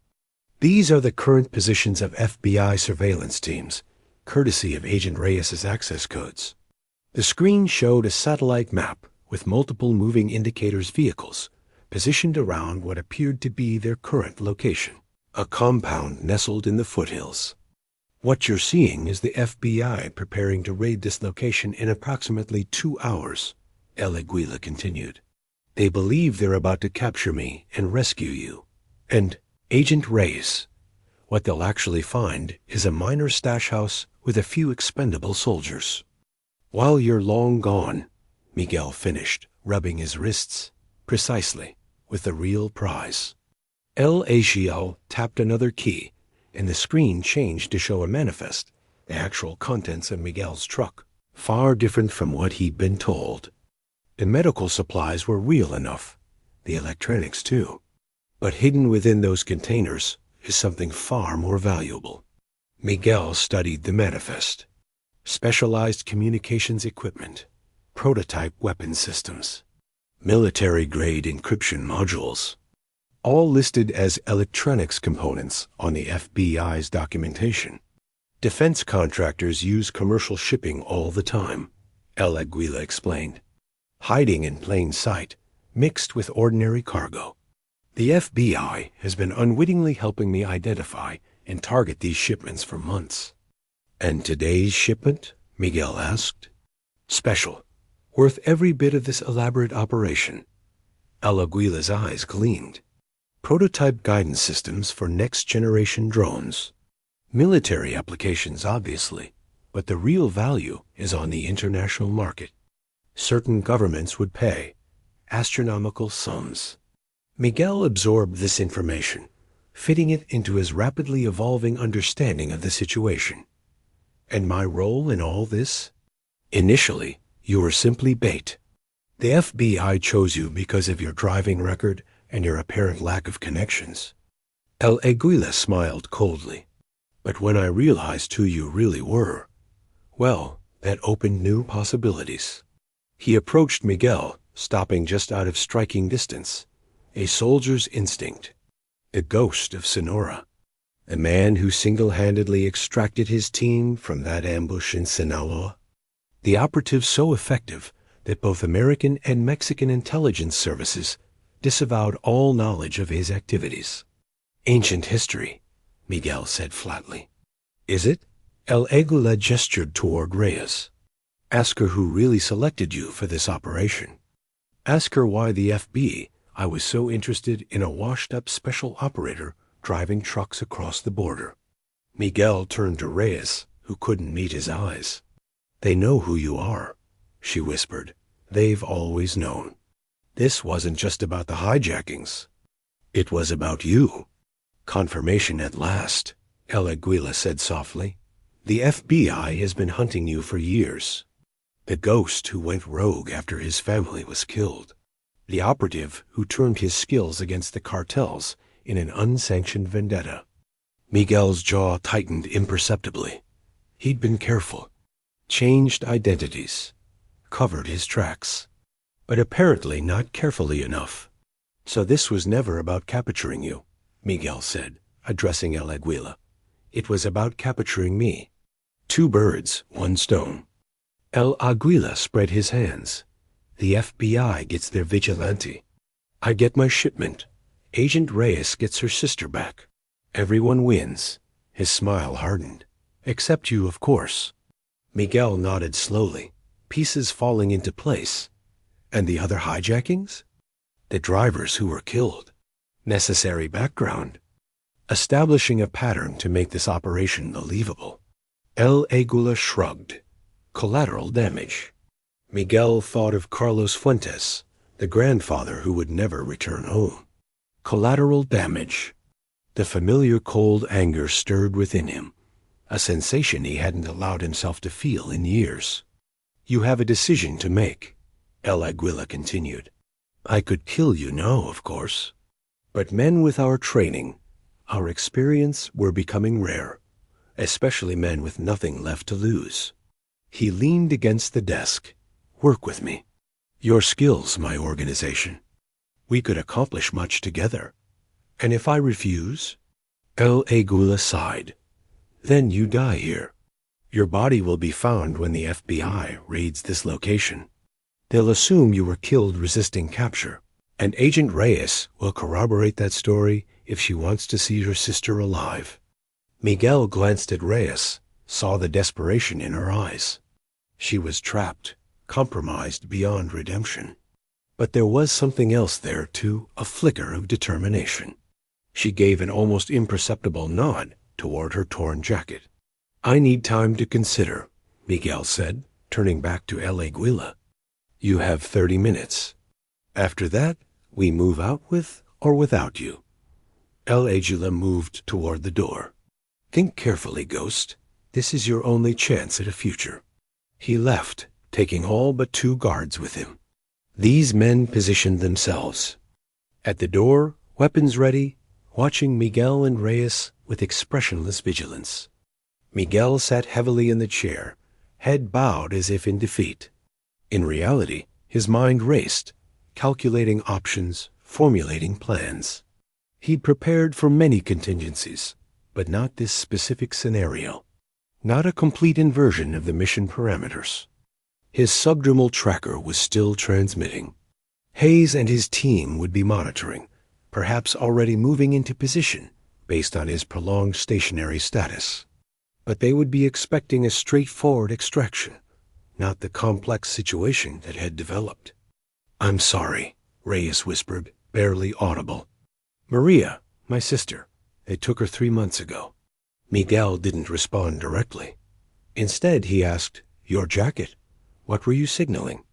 These are the current positions of FBI surveillance teams, courtesy of Agent Reyes's access codes. The screen showed a satellite map with multiple moving indicators vehicles positioned around what appeared to be their current location, a compound nestled in the foothills. What you're seeing is the FBI preparing to raid this location in approximately 2 hours, El Aguila continued. They believe they're about to capture me and rescue you. And Agent Reyes. What they'll actually find is a minor stash house with a few expendable soldiers. While you're long gone, Miguel finished, rubbing his wrists. Precisely, with the real prize. El Aguila tapped another key, and the screen changed to show a manifest, the actual contents of Miguel's truck, far different from what he'd been told. The medical supplies were real enough, the electronics too. But hidden within those containers is something far more valuable. Miguel studied the manifest. Specialized communications equipment, prototype weapon systems, military-grade encryption modules, all listed as electronics components on the FBI's documentation. Defense contractors use commercial shipping all the time, El Aguila explained. Hiding in plain sight, mixed with ordinary cargo. The FBI has been unwittingly helping me identify and target these shipments for months. And today's shipment? Miguel asked. Special. Worth every bit of this elaborate operation. El Aguila's eyes gleamed. Prototype guidance systems for next-generation drones. Military applications, obviously, but the real value is on the international market. Certain governments would pay astronomical sums. Miguel absorbed this information, fitting it into his rapidly evolving understanding of the situation. And my role in all this? Initially, you were simply bait. The FBI chose you because of your driving record and your apparent lack of connections. El Aguila smiled coldly. But when I realized who you really were, well, that opened new possibilities. He approached Miguel, stopping just out of striking distance. A soldier's instinct. The ghost of Sonora. A man who single-handedly extracted his team from that ambush in Sinaloa. The operative so effective that both American and Mexican intelligence services disavowed all knowledge of his activities. Ancient history, Miguel said flatly. Is it? El Aguila gestured toward Reyes. Ask her who really selected you for this operation. Ask her why the FBI was so interested in a washed-up special operator driving trucks across the border. Miguel turned to Reyes, who couldn't meet his eyes. They know who you are, she whispered. They've always known. This wasn't just about the hijackings. It was about you. Confirmation at last, El Aguila said softly. The FBI has been hunting you for years. The ghost who went rogue after his family was killed. The operative who turned his skills against the cartels in an unsanctioned vendetta. Miguel's jaw tightened imperceptibly. He'd been careful. Changed identities. Covered his tracks. But apparently not carefully enough. So this was never about capturing you, Miguel said, addressing El Aguila. It was about capturing me. 2 birds, 1 stone. El Aguila spread his hands. The FBI gets their vigilante. I get my shipment. Agent Reyes gets her sister back. Everyone wins. His smile hardened. Except you, of course. Miguel nodded slowly, pieces falling into place. And the other hijackings? The drivers who were killed. Necessary background. Establishing a pattern to make this operation believable. El Aguila shrugged. Collateral damage. Miguel thought of Carlos Fuentes, the grandfather who would never return home. Collateral damage. The familiar cold anger stirred within him, a sensation he hadn't allowed himself to feel in years. You have a decision to make, El Aguila continued. I could kill you now, of course. But men with our training, our experience, were becoming rare, especially men with nothing left to lose. He leaned against the desk. Work with me. Your skills, my organization. We could accomplish much together. And if I refuse? El Aguila sighed. Then you die here. Your body will be found when the FBI raids this location. They'll assume you were killed resisting capture, and Agent Reyes will corroborate that story if she wants to see her sister alive. Miguel glanced at Reyes, saw the desperation in her eyes. She was trapped, compromised beyond redemption. But there was something else there, too, a flicker of determination. She gave an almost imperceptible nod toward her torn jacket. I need time to consider, Miguel said, turning back to El Aguila. You have 30 minutes. After that, we move out with or without you. El Aguila moved toward the door. Think carefully, Ghost. This is your only chance at a future. He left, taking all but 2 guards with him. These men positioned themselves. At the door, weapons ready, watching Miguel and Reyes with expressionless vigilance. Miguel sat heavily in the chair, head bowed as if in defeat. In reality, his mind raced, calculating options, formulating plans. He'd prepared for many contingencies, but not this specific scenario. Not a complete inversion of the mission parameters. His subdermal tracker was still transmitting. Hayes and his team would be monitoring, perhaps already moving into position based on his prolonged stationary status. But they would be expecting a straightforward extraction, not the complex situation that had developed. I'm sorry, Reyes whispered, barely audible. Maria, my sister. They took her 3 months ago. Miguel didn't respond directly. Instead, he asked, Your jacket? What were you signaling?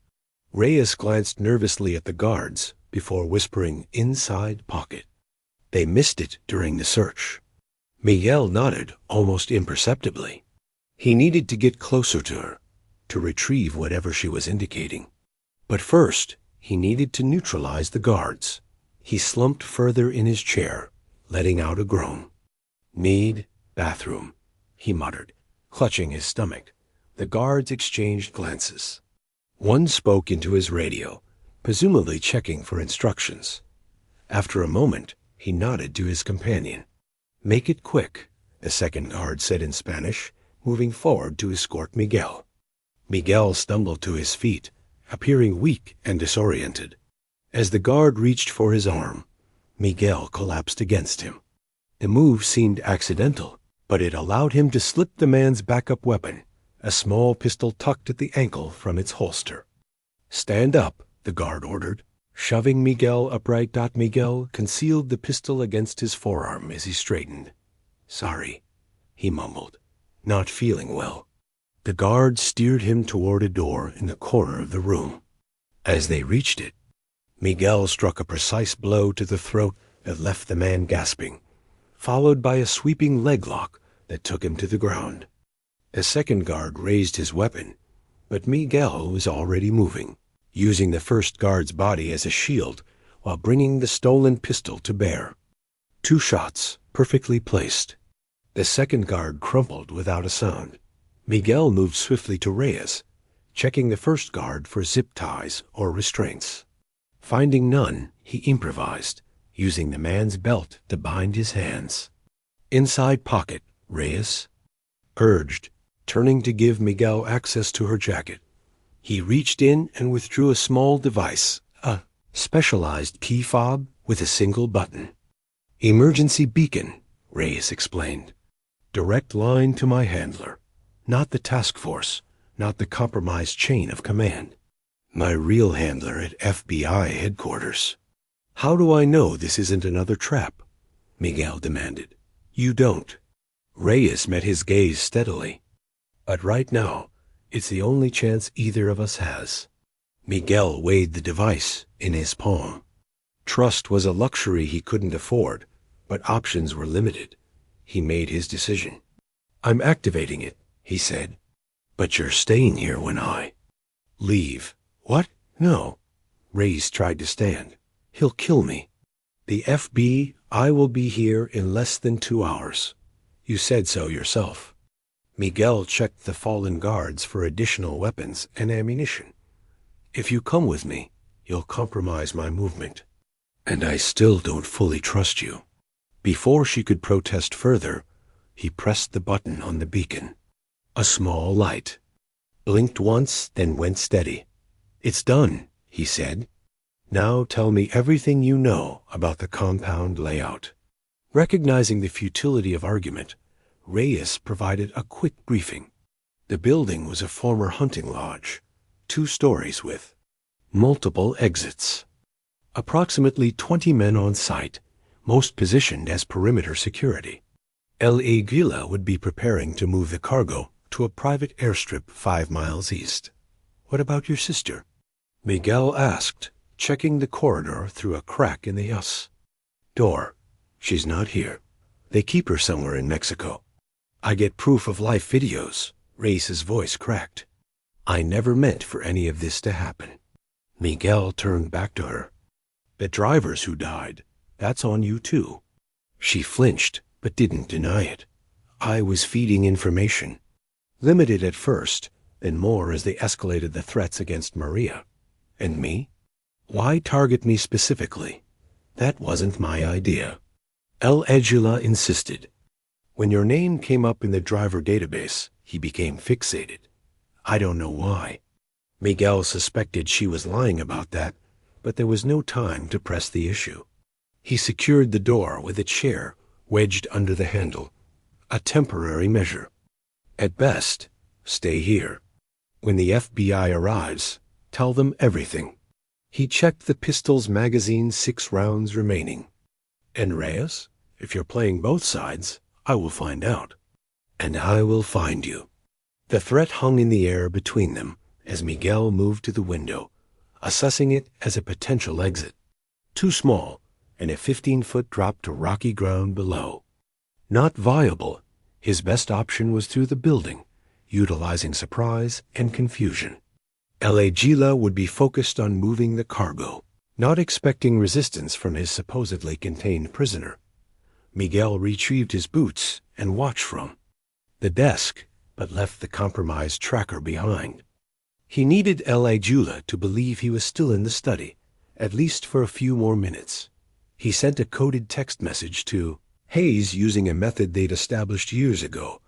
Reyes glanced nervously at the guards before whispering, Inside pocket. They missed it during the search. Miguel nodded almost imperceptibly. He needed to get closer to her, to retrieve whatever she was indicating. But first, he needed to neutralize the guards. He slumped further in his chair, letting out a groan. Need bathroom, he muttered, clutching his stomach. The guards exchanged glances. One spoke into his radio, presumably checking for instructions. After a moment, he nodded to his companion. Make it quick, the second guard said in Spanish, moving forward to escort Miguel. Miguel stumbled to his feet, appearing weak and disoriented. As the guard reached for his arm, Miguel collapsed against him. The move seemed accidental, but it allowed him to slip the man's backup weapon, a small pistol tucked at the ankle from its holster. Stand up, the guard ordered. Shoving Miguel upright, Miguel concealed the pistol against his forearm as he straightened. Sorry, he mumbled, not feeling well. The guard steered him toward a door in the corner of the room. As they reached it, Miguel struck a precise blow to the throat that left the man gasping, followed by a sweeping leg lock that took him to the ground. A second guard raised his weapon, but Miguel was already moving, using the first guard's body as a shield while bringing the stolen pistol to bear. 2 shots, perfectly placed. The second guard crumpled without a sound. Miguel moved swiftly to Reyes, checking the first guard for zip ties or restraints. Finding none, he improvised, using the man's belt to bind his hands. Inside pocket, Reyes urged, turning to give Miguel access to her jacket. He reached in and withdrew a small device, a specialized key fob with a single button. Emergency beacon, Reyes explained. Direct line to my handler. Not the task force, not the compromised chain of command. My real handler at FBI headquarters. How do I know this isn't another trap? Miguel demanded. You don't. Reyes met his gaze steadily. But right now, it's the only chance either of us has. Miguel weighed the device in his palm. Trust was a luxury he couldn't afford, but options were limited. He made his decision. I'm activating it, he said. But you're staying here when I leave. What? No. Reyes tried to stand. He'll kill me. The FBI will be here in less than 2 hours. You said so yourself. Miguel checked the fallen guards for additional weapons and ammunition. If you come with me, you'll compromise my movement. And I still don't fully trust you. Before she could protest further, he pressed the button on the beacon. A small light. Blinked once, then went steady. It's done, he said. Now tell me everything you know about the compound layout. Recognizing the futility of argument, Reyes provided a quick briefing. The building was a former hunting lodge, 2 stories with multiple exits. Approximately 20 men on site, most positioned as perimeter security. El Aguila would be preparing to move the cargo to a private airstrip 5 miles east. What about your sister? Miguel asked, checking the corridor through a crack in the door. She's not here. They keep her somewhere in Mexico. I get proof of life videos. Reyes' voice cracked. I never meant for any of this to happen. Miguel turned back to her. The drivers who died, that's on you too. She flinched, but didn't deny it. I was feeding information. Limited at first, then more as they escalated the threats against Maria. And me? Why target me specifically? That wasn't my idea. El Aguila insisted. When your name came up in the driver database, he became fixated. I don't know why. Miguel suspected she was lying about that, but there was no time to press the issue. He secured the door with a chair wedged under the handle, a temporary measure. At best, stay here. When the FBI arrives, tell them everything. He checked the pistol's magazine, 6 rounds remaining. And Reyes, if you're playing both sides, I will find out. And I will find you. The threat hung in the air between them as Miguel moved to the window, assessing it as a potential exit. Too small, and a 15-foot drop to rocky ground below. Not viable, his best option was through the building, utilizing surprise and confusion. El Aguila would be focused on moving the cargo, not expecting resistance from his supposedly contained prisoner. Miguel retrieved his boots and watch from the desk, but left the compromised tracker behind. He needed El Aguila to believe he was still in the study, at least for a few more minutes. He sent a coded text message to Hayes using a method they'd established years ago,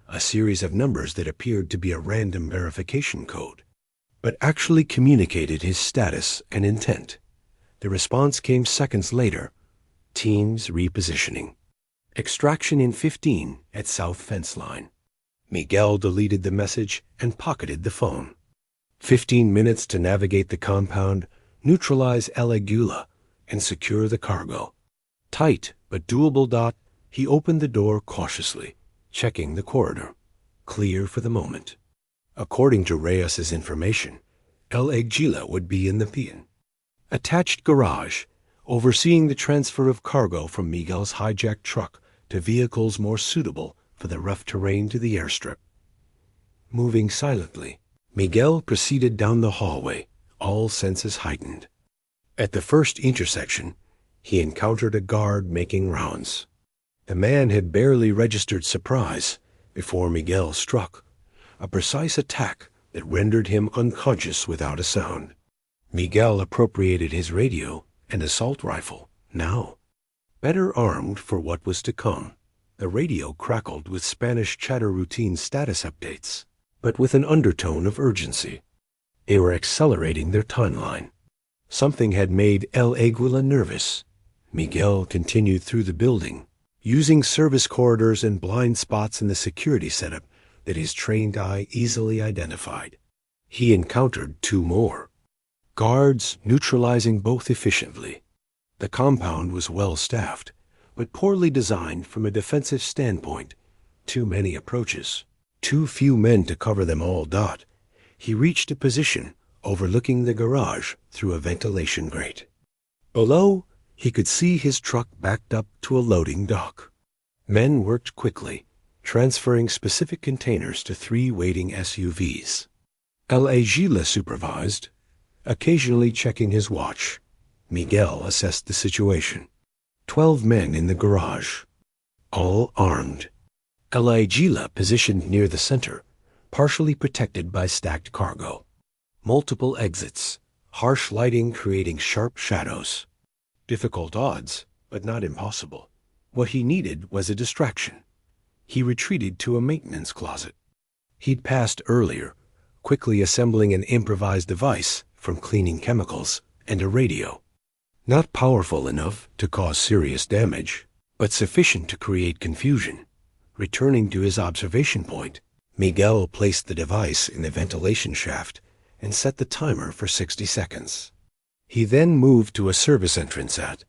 a series of numbers that appeared to be a random verification code, but actually communicated his status and intent. The response came seconds later. Teams repositioning. Extraction in 15 at South Fence Line. Miguel deleted the message and pocketed the phone. 15 minutes to navigate the compound, neutralize El Aguila, and secure the cargo. Tight but doable. He opened the door cautiously, checking the corridor. Clear for the moment. According to Reyes' information, El Aguila would be in the PN. Attached garage, overseeing the transfer of cargo from Miguel's hijacked truck to vehicles more suitable for the rough terrain to the airstrip. Moving silently, Miguel proceeded down the hallway, all senses heightened. At the first intersection, he encountered a guard making rounds. The man had barely registered surprise before Miguel struck, a precise attack that rendered him unconscious without a sound. Miguel appropriated his radio and assault rifle, now. Better armed for what was to come, the radio crackled with Spanish chatter routine status updates, but with an undertone of urgency. They were accelerating their timeline. Something had made El Aguila nervous. Miguel continued through the building, using service corridors and blind spots in the security setup that his trained eye easily identified. He encountered 2 more. guards neutralizing both efficiently. The compound was well staffed, but poorly designed from a defensive standpoint. Too many approaches, too few men to cover them all. He reached a position overlooking the garage through a ventilation grate. Below, he could see his truck backed up to a loading dock. Men worked quickly, transferring specific containers to 3 waiting SUVs. Hijacked supervised, occasionally checking his watch. Miguel assessed the situation. 12 men in the garage, all armed. Hijacked positioned near the center, partially protected by stacked cargo. Multiple exits, harsh lighting creating sharp shadows. Difficult odds, but not impossible. What he needed was a distraction. He retreated to a maintenance closet. He'd passed earlier, quickly assembling an improvised device from cleaning chemicals and a radio. Not powerful enough to cause serious damage, but sufficient to create confusion. Returning to his observation point, Miguel placed the device in the ventilation shaft and set the timer for 60 seconds. He then moved to a service entrance at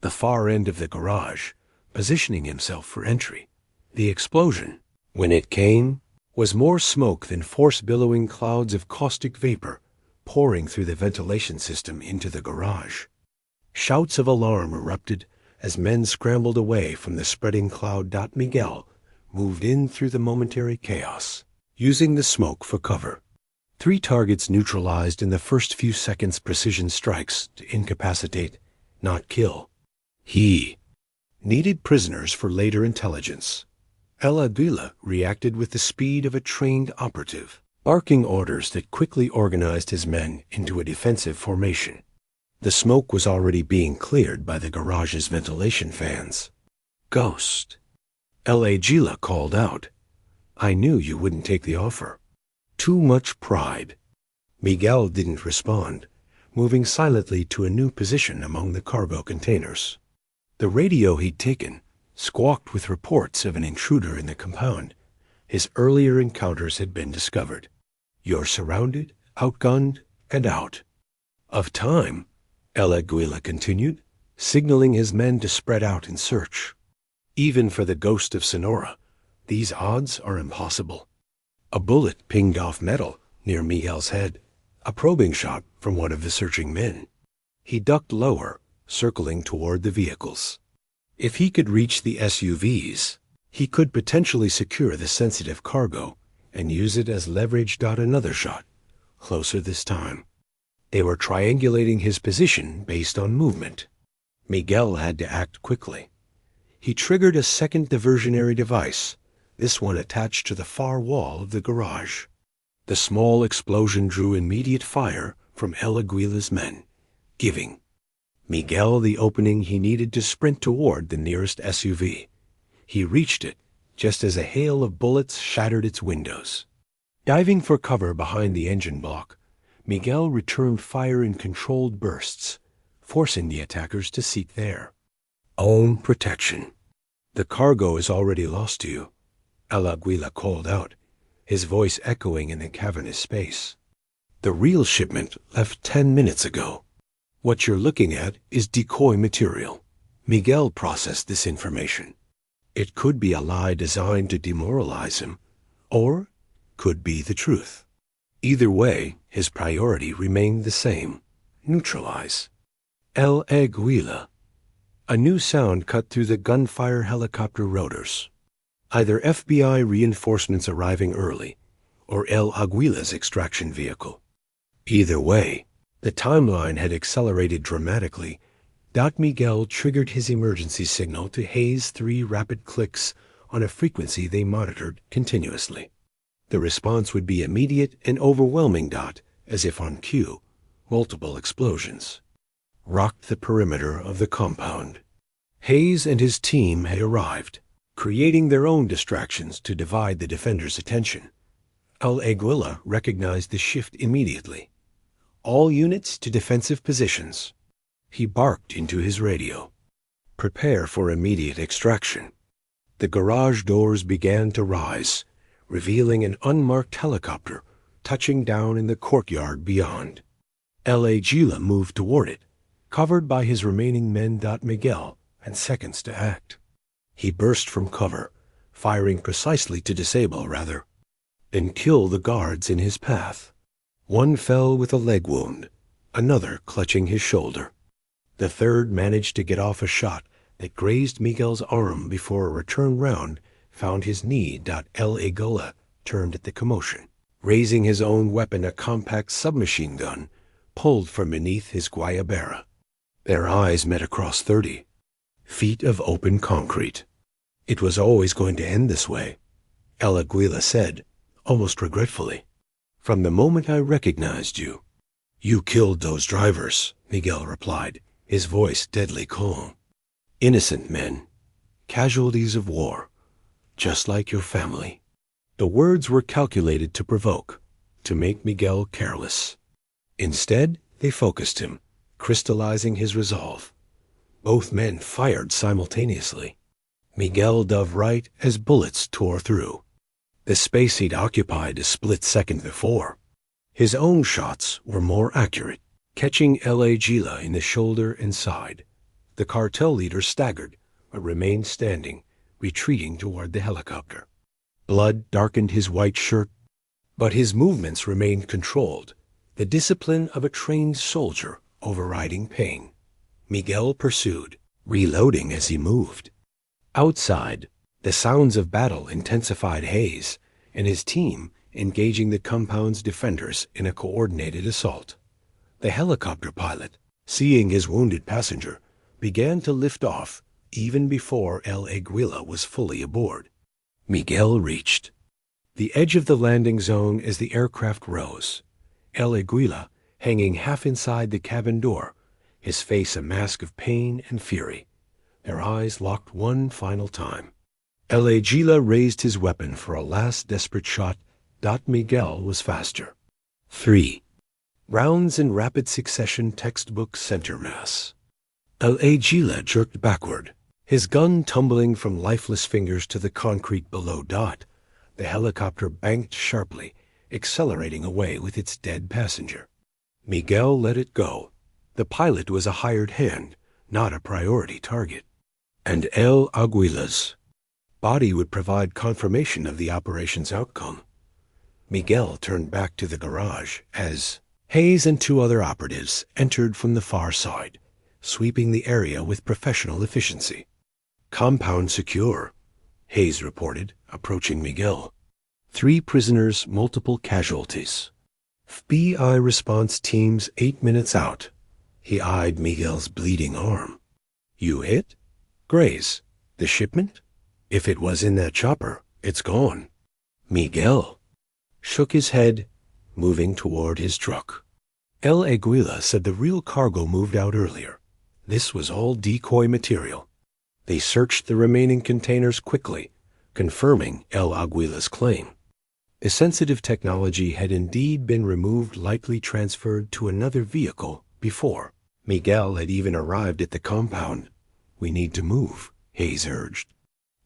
the far end of the garage, positioning himself for entry. The explosion, when it came, was more smoke than force-billowing clouds of caustic vapor pouring through the ventilation system into the garage. Shouts of alarm erupted as men scrambled away from the spreading cloud. Miguel moved in through the momentary chaos, using the smoke for cover. 3 targets neutralized in the first few seconds. Precision strikes to incapacitate, not kill. He needed prisoners for later intelligence. Hijacked reacted with the speed of a trained operative, barking orders that quickly organized his men into a defensive formation. The smoke was already being cleared by the garage's ventilation fans. "Ghost," Hijacked called out. "I knew you wouldn't take the offer." Too much pride. Miguel didn't respond, moving silently to a new position among the cargo containers. The radio he'd taken squawked with reports of an intruder in the compound. His earlier encounters had been discovered. "You're surrounded, outgunned, and out of time," Hijacked continued, signaling his men to spread out and search. Even for the ghost of Sonora, these odds are impossible. A bullet pinged off metal near Miguel's head, a probing shot from one of the searching men. He ducked lower, circling toward the vehicles. If he could reach the SUVs, he could potentially secure the sensitive cargo and use it as leverage. Another shot, closer this time. They were triangulating his position based on movement. Miguel had to act quickly. He triggered a second diversionary device, this one attached to the far wall of the garage. The small explosion drew immediate fire from Hijack's men, giving Miguel the opening he needed to sprint toward the nearest SUV. He reached it just as a hail of bullets shattered its windows. Diving for cover behind the engine block, Miguel returned fire in controlled bursts, forcing the attackers to seek their own protection. "The cargo is already lost to you," Hijacked called out, his voice echoing in the cavernous space. "The real shipment left 10 minutes ago. What you're looking at is decoy material." Miguel processed this information. It could be a lie designed to demoralize him, or could be the truth. Either way, his priority remained the same: neutralize. Hijacked. A new sound cut through the gunfire helicopter rotors. Either FBI reinforcements arriving early, or Hijack's extraction vehicle. Either way, the timeline had accelerated dramatically. Miguel triggered his emergency signal to haze 3 rapid clicks on a frequency they monitored continuously. The response would be immediate and overwhelming. As if on cue, multiple explosions rocked the perimeter of the compound. Hayes and his team had arrived, creating their own distractions to divide the defenders' attention. Hijacked recognized the shift immediately. "All units to defensive positions." He barked into his radio. "Prepare for immediate extraction." The garage doors began to rise, revealing an unmarked helicopter touching down in the courtyard beyond. L.A. Gila moved toward it, covered by his remaining men. Miguel had seconds to act. He burst from cover, firing precisely to disable, and kill the guards in his path. One fell with a leg wound, another clutching his shoulder. The third managed to get off a shot that grazed Miguel's arm before a return round found his knee. L.A. Gila turned at the commotion, raising his own weapon, a compact submachine gun, pulled from beneath his guayabera. Their eyes met across 30 feet of open concrete. It was always going to end this way, El Aguila said, almost regretfully. From the moment I recognized you. You killed those drivers, Miguel replied, his voice deadly calm. Innocent men, casualties of war, just like your family. The words were calculated to provoke, to make Miguel careless. Instead, they focused him, crystallizing his resolve. Both men fired simultaneously. Miguel dove right as bullets tore through the space he'd occupied a split second before. His own shots were more accurate, catching L.A. Gila in the shoulder and side. The cartel leader staggered, but remained standing, retreating toward the helicopter. Blood darkened his white shirt, but his movements remained controlled, the discipline of a trained soldier overriding pain. Miguel pursued, reloading as he moved. Outside, the sounds of battle intensified Hayes and his team engaging the compound's defenders in a coordinated assault. The helicopter pilot, seeing his wounded passenger, began to lift off even before El Aguila was fully aboard. Miguel reached the edge of the landing zone as the aircraft rose. El Aguila, hanging half inside the cabin door, his face a mask of pain and fury. Their eyes locked one final time. El Aguila raised his weapon for a last desperate shot. Miguel was faster. 3 rounds in rapid succession, textbook center mass. El Aguila jerked backward, his gun tumbling from lifeless fingers to the concrete below. The helicopter banked sharply, accelerating away with its dead passenger. Miguel let it go. The pilot was a hired hand, not a priority target. And El Aguila's body would provide confirmation of the operation's outcome. Miguel turned back to the garage as Hayes and 2 other operatives entered from the far side, sweeping the area with professional efficiency. Compound secure, Hayes reported, approaching Miguel. 3 prisoners, multiple casualties. FBI response teams 8 minutes out. He eyed Miguel's bleeding arm. You hit? Graze. The shipment? If it was in that chopper, it's gone. Miguel shook his head, moving toward his truck. El Aguila said the real cargo moved out earlier. This was all decoy material. They searched the remaining containers quickly, confirming El Aguila's claim. The sensitive technology had indeed been removed, likely transferred to another vehicle before Miguel had even arrived at the compound. We need to move, Hayes urged.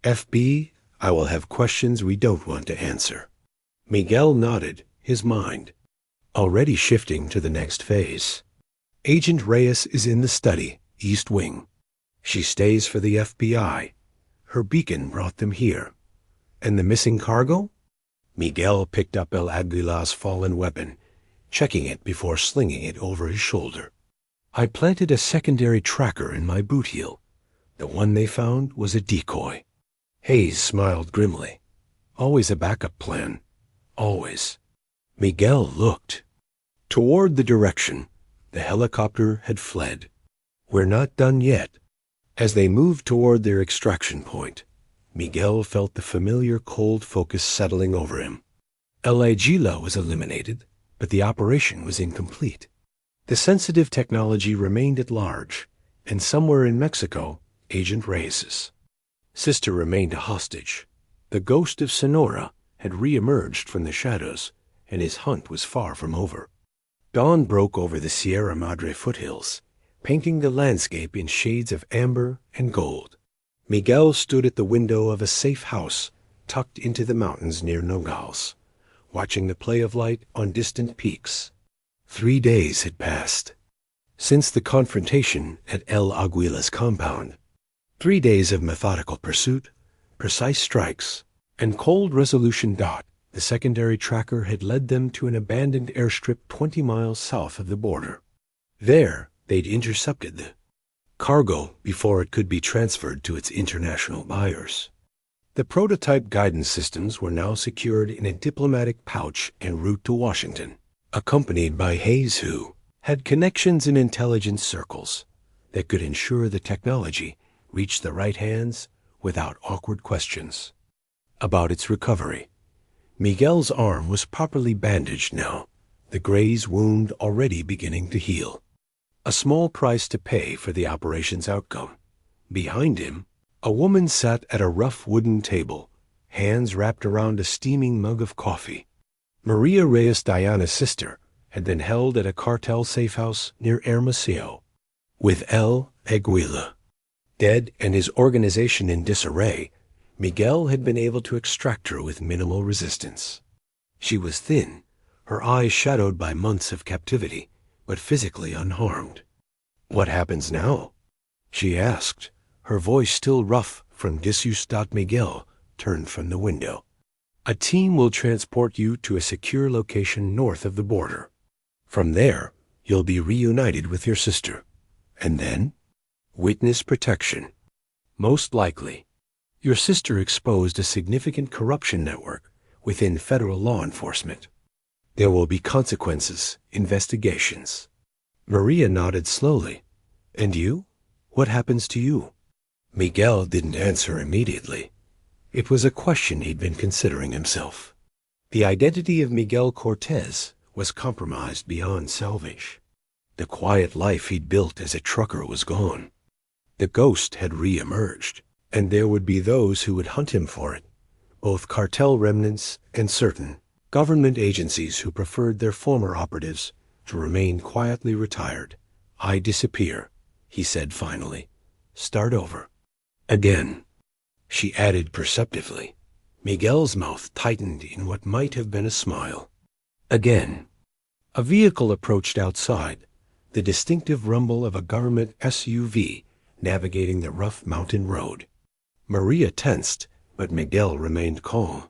FB, I will have questions we don't want to answer. Miguel nodded, his mind already shifting to the next phase. Agent Reyes is in the study, East Wing. She stays for the FBI. Her beacon brought them here. And the missing cargo? Miguel picked up El Aguila's fallen weapon, checking it before slinging it over his shoulder. I planted a secondary tracker in my boot heel. The one they found was a decoy. Hayes smiled grimly. Always a backup plan. Always. Miguel looked toward the direction the helicopter had fled. We're not done yet. As they moved toward their extraction point, Miguel felt the familiar cold focus settling over him. El Aguila was eliminated, but the operation was incomplete. The sensitive technology remained at large, and somewhere in Mexico, Agent Reyes's sister remained a hostage. The ghost of Sonora had re-emerged from the shadows, and his hunt was far from over. Dawn broke over the Sierra Madre foothills, painting the landscape in shades of amber and gold. Miguel stood at the window of a safe house tucked into the mountains near Nogales, watching the play of light on distant peaks. 3 days had passed since the confrontation at El Aguila's compound. 3 days of methodical pursuit, precise strikes, and cold resolution. The secondary tracker had led them to an abandoned airstrip 20 miles south of the border. There, they'd intercepted the cargo before it could be transferred to its international buyers. The prototype guidance systems were now secured in a diplomatic pouch en route to Washington, accompanied by Hayes, who had connections in intelligence circles that could ensure the technology reached the right hands without awkward questions. About its recovery, Miguel's arm was properly bandaged now, the graze wound already beginning to heal. A small price to pay for the operation's outcome. Behind him, a woman sat at a rough wooden table, hands wrapped around a steaming mug of coffee. Maria Reyes, Diana's sister, had been held at a cartel safehouse near Hermosillo, with El Aguila dead and his organization in disarray. Miguel had been able to extract her with minimal resistance. She was thin, her eyes shadowed by months of captivity, but physically unharmed. "What happens now?" she asked, her voice still rough from disuse. Miguel turned from the window. "A team will transport you to a secure location north of the border. From there, you'll be reunited with your sister. And then? Witness protection. Most likely. Your sister exposed a significant corruption network within federal law enforcement. There will be consequences, investigations." Maria nodded slowly. "And you? What happens to you?" Miguel didn't answer immediately. It was a question he'd been considering himself. The identity of Miguel Cortez was compromised beyond salvage. The quiet life he'd built as a trucker was gone. The ghost had re-emerged, and there would be those who would hunt him for it, both cartel remnants and certain government agencies who preferred their former operatives to remain quietly retired. "I disappear," he said finally. "Start over. Again." She added perceptively. Miguel's mouth tightened in what might have been a smile. "Again." A vehicle approached outside, the distinctive rumble of a government SUV navigating the rough mountain road. Maria tensed, but Miguel remained calm.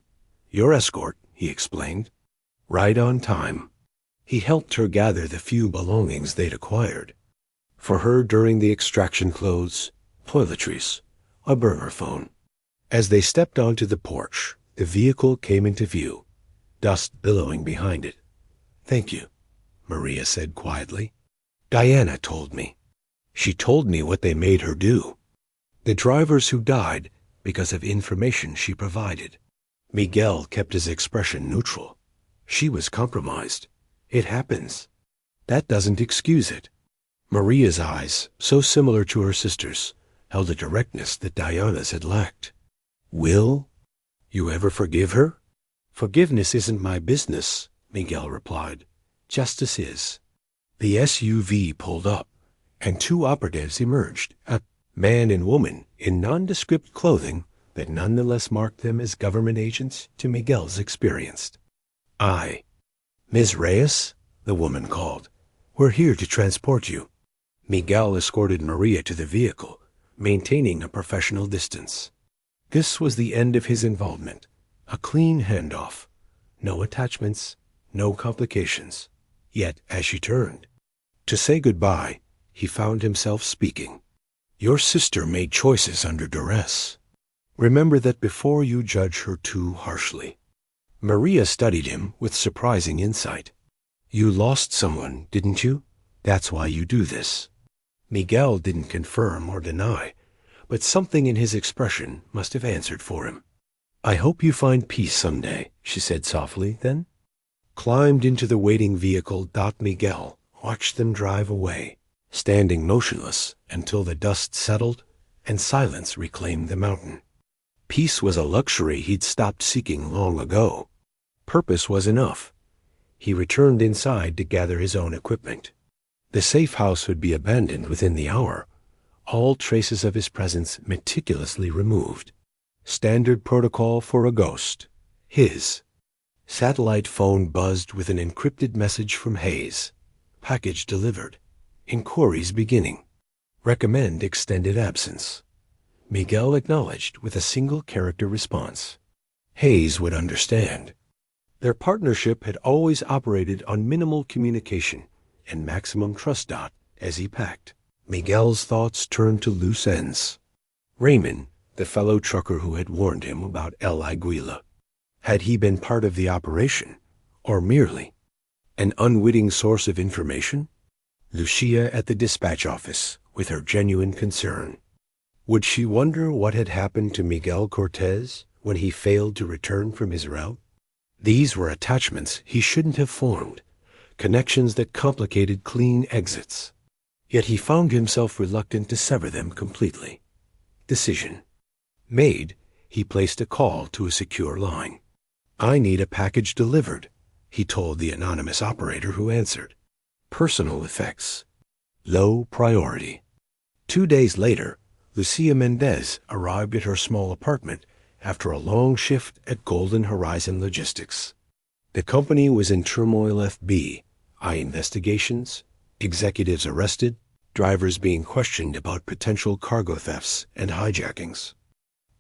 "Your escort," he explained. "Right on time." He helped her gather the few belongings they'd acquired. For her during the extraction: clothes, toiletries, a burner phone. As they stepped onto the porch, the vehicle came into view, dust billowing behind it. "Thank you," Maria said quietly. "Diana told me. She told me what they made her do. The drivers who died because of information she provided." Miguel kept his expression neutral. She was compromised. It happens. That doesn't excuse it. Maria's eyes, so similar to her sister's, held a directness that Diana's had lacked. "Will you ever forgive her?" "Forgiveness isn't my business," Miguel replied. "Justice is." The SUV pulled up, and two operatives emerged, a man and woman in nondescript clothing that nonetheless marked them as government agents to Miguel's experience. "I, Ms. Reyes," the woman called. "We're here to transport you." Miguel escorted Maria to the vehicle, maintaining a professional distance. This was the end of his involvement, a clean handoff. No attachments, no complications. Yet, as she turned to say goodbye, he found himself speaking. "Your sister made choices under duress. Remember that before you judge her too harshly." Maria studied him with surprising insight. "You lost someone, didn't you? That's why you do this." Miguel didn't confirm or deny, but something in his expression must have answered for him. "I hope you find peace someday," she said softly, then climbed into the waiting vehicle. Miguel watched them drive away, standing motionless until the dust settled and silence reclaimed the mountain. Peace was a luxury he'd stopped seeking long ago. Purpose was enough. He returned inside to gather his own equipment. The safe house would be abandoned within the hour, all traces of his presence meticulously removed. Standard protocol for a ghost. His satellite phone buzzed with an encrypted message from Hayes. Package delivered. Inquiries beginning. Recommend extended absence. Miguel acknowledged with a single-character response. Hayes would understand. Their partnership had always operated on minimal communication and maximum trust. As he packed, Miguel's thoughts turned to loose ends. Raymond, the fellow trucker who had warned him about El Aguila. Had he been part of the operation, or merely an unwitting source of information? Lucia at the dispatch office, with her genuine concern. Would she wonder what had happened to Miguel Cortez when he failed to return from his route? These were attachments he shouldn't have formed, connections that complicated clean exits. Yet he found himself reluctant to sever them completely. Decision made, he placed a call to a secure line. "I need a package delivered," he told the anonymous operator who answered. Personal effects. Low priority. 2 days later, Lucia Mendez arrived at her small apartment after a long shift at Golden Horizon Logistics. The company was in turmoil. FBI investigations, executives arrested, drivers being questioned about potential cargo thefts and hijackings.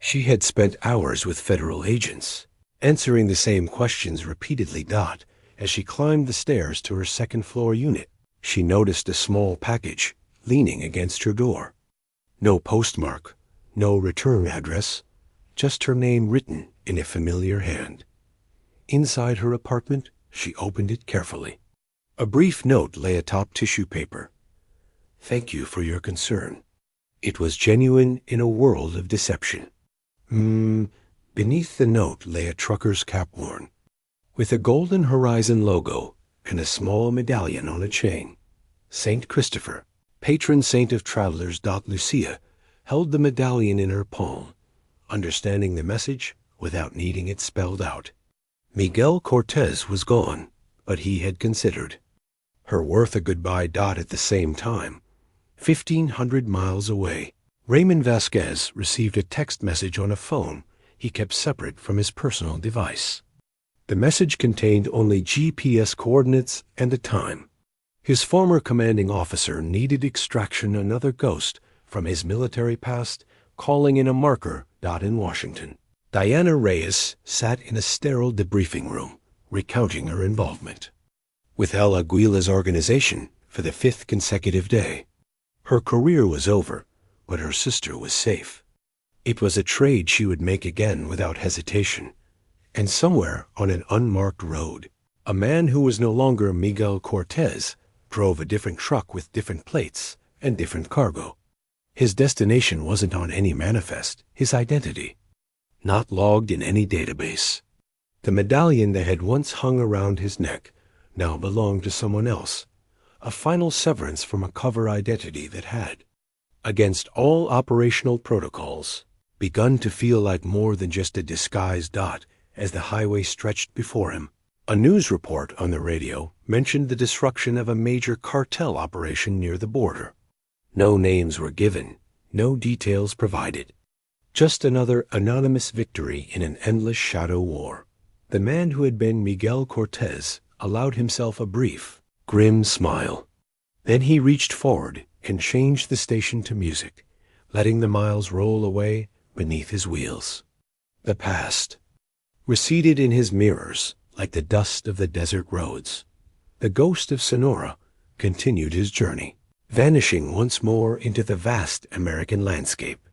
She had spent hours with federal agents, answering the same questions repeatedly. As she climbed the stairs to her second-floor unit, she noticed a small package leaning against her door. No postmark, no return address, just her name written in a familiar hand. Inside her apartment, she opened it carefully. A brief note lay atop tissue paper. "Thank you for your concern." It was genuine in a world of deception. Beneath the note lay a trucker's cap worn, with a Golden Horizon logo and a small medallion on a chain. Saint Christopher, patron saint of travelers. Lucia held the medallion in her palm, understanding the message without needing it spelled out. Miguel Cortez was gone, but he had considered her worth a goodbye. At the same time, 1,500 miles away, Raymond Vasquez received a text message on a phone he kept separate from his personal device. The message contained only GPS coordinates and a time. His former commanding officer needed extraction. Another ghost from his military past calling in a marker. In Washington, Diana Reyes sat in a sterile debriefing room, recounting her involvement with El Aguila's organization for the 5th consecutive day. Her career was over, but her sister was safe. It was a trade she would make again without hesitation. And somewhere on an unmarked road, a man who was no longer Miguel Cortez drove a different truck with different plates and different cargo. His destination wasn't on any manifest, his identity, not logged in any database. The medallion that had once hung around his neck now belonged to someone else, a final severance from a cover identity that had, against all operational protocols, begun to feel like more than just a disguised. As the highway stretched before him, a news report on the radio mentioned the disruption of a major cartel operation near the border. No names were given, no details provided. Just another anonymous victory in an endless shadow war. The man who had been Miguel Cortez allowed himself a brief, grim smile. Then he reached forward and changed the station to music, letting the miles roll away beneath his wheels. The past receded in his mirrors like the dust of the desert roads. The ghost of Sonora continued his journey, vanishing once more into the vast American landscape.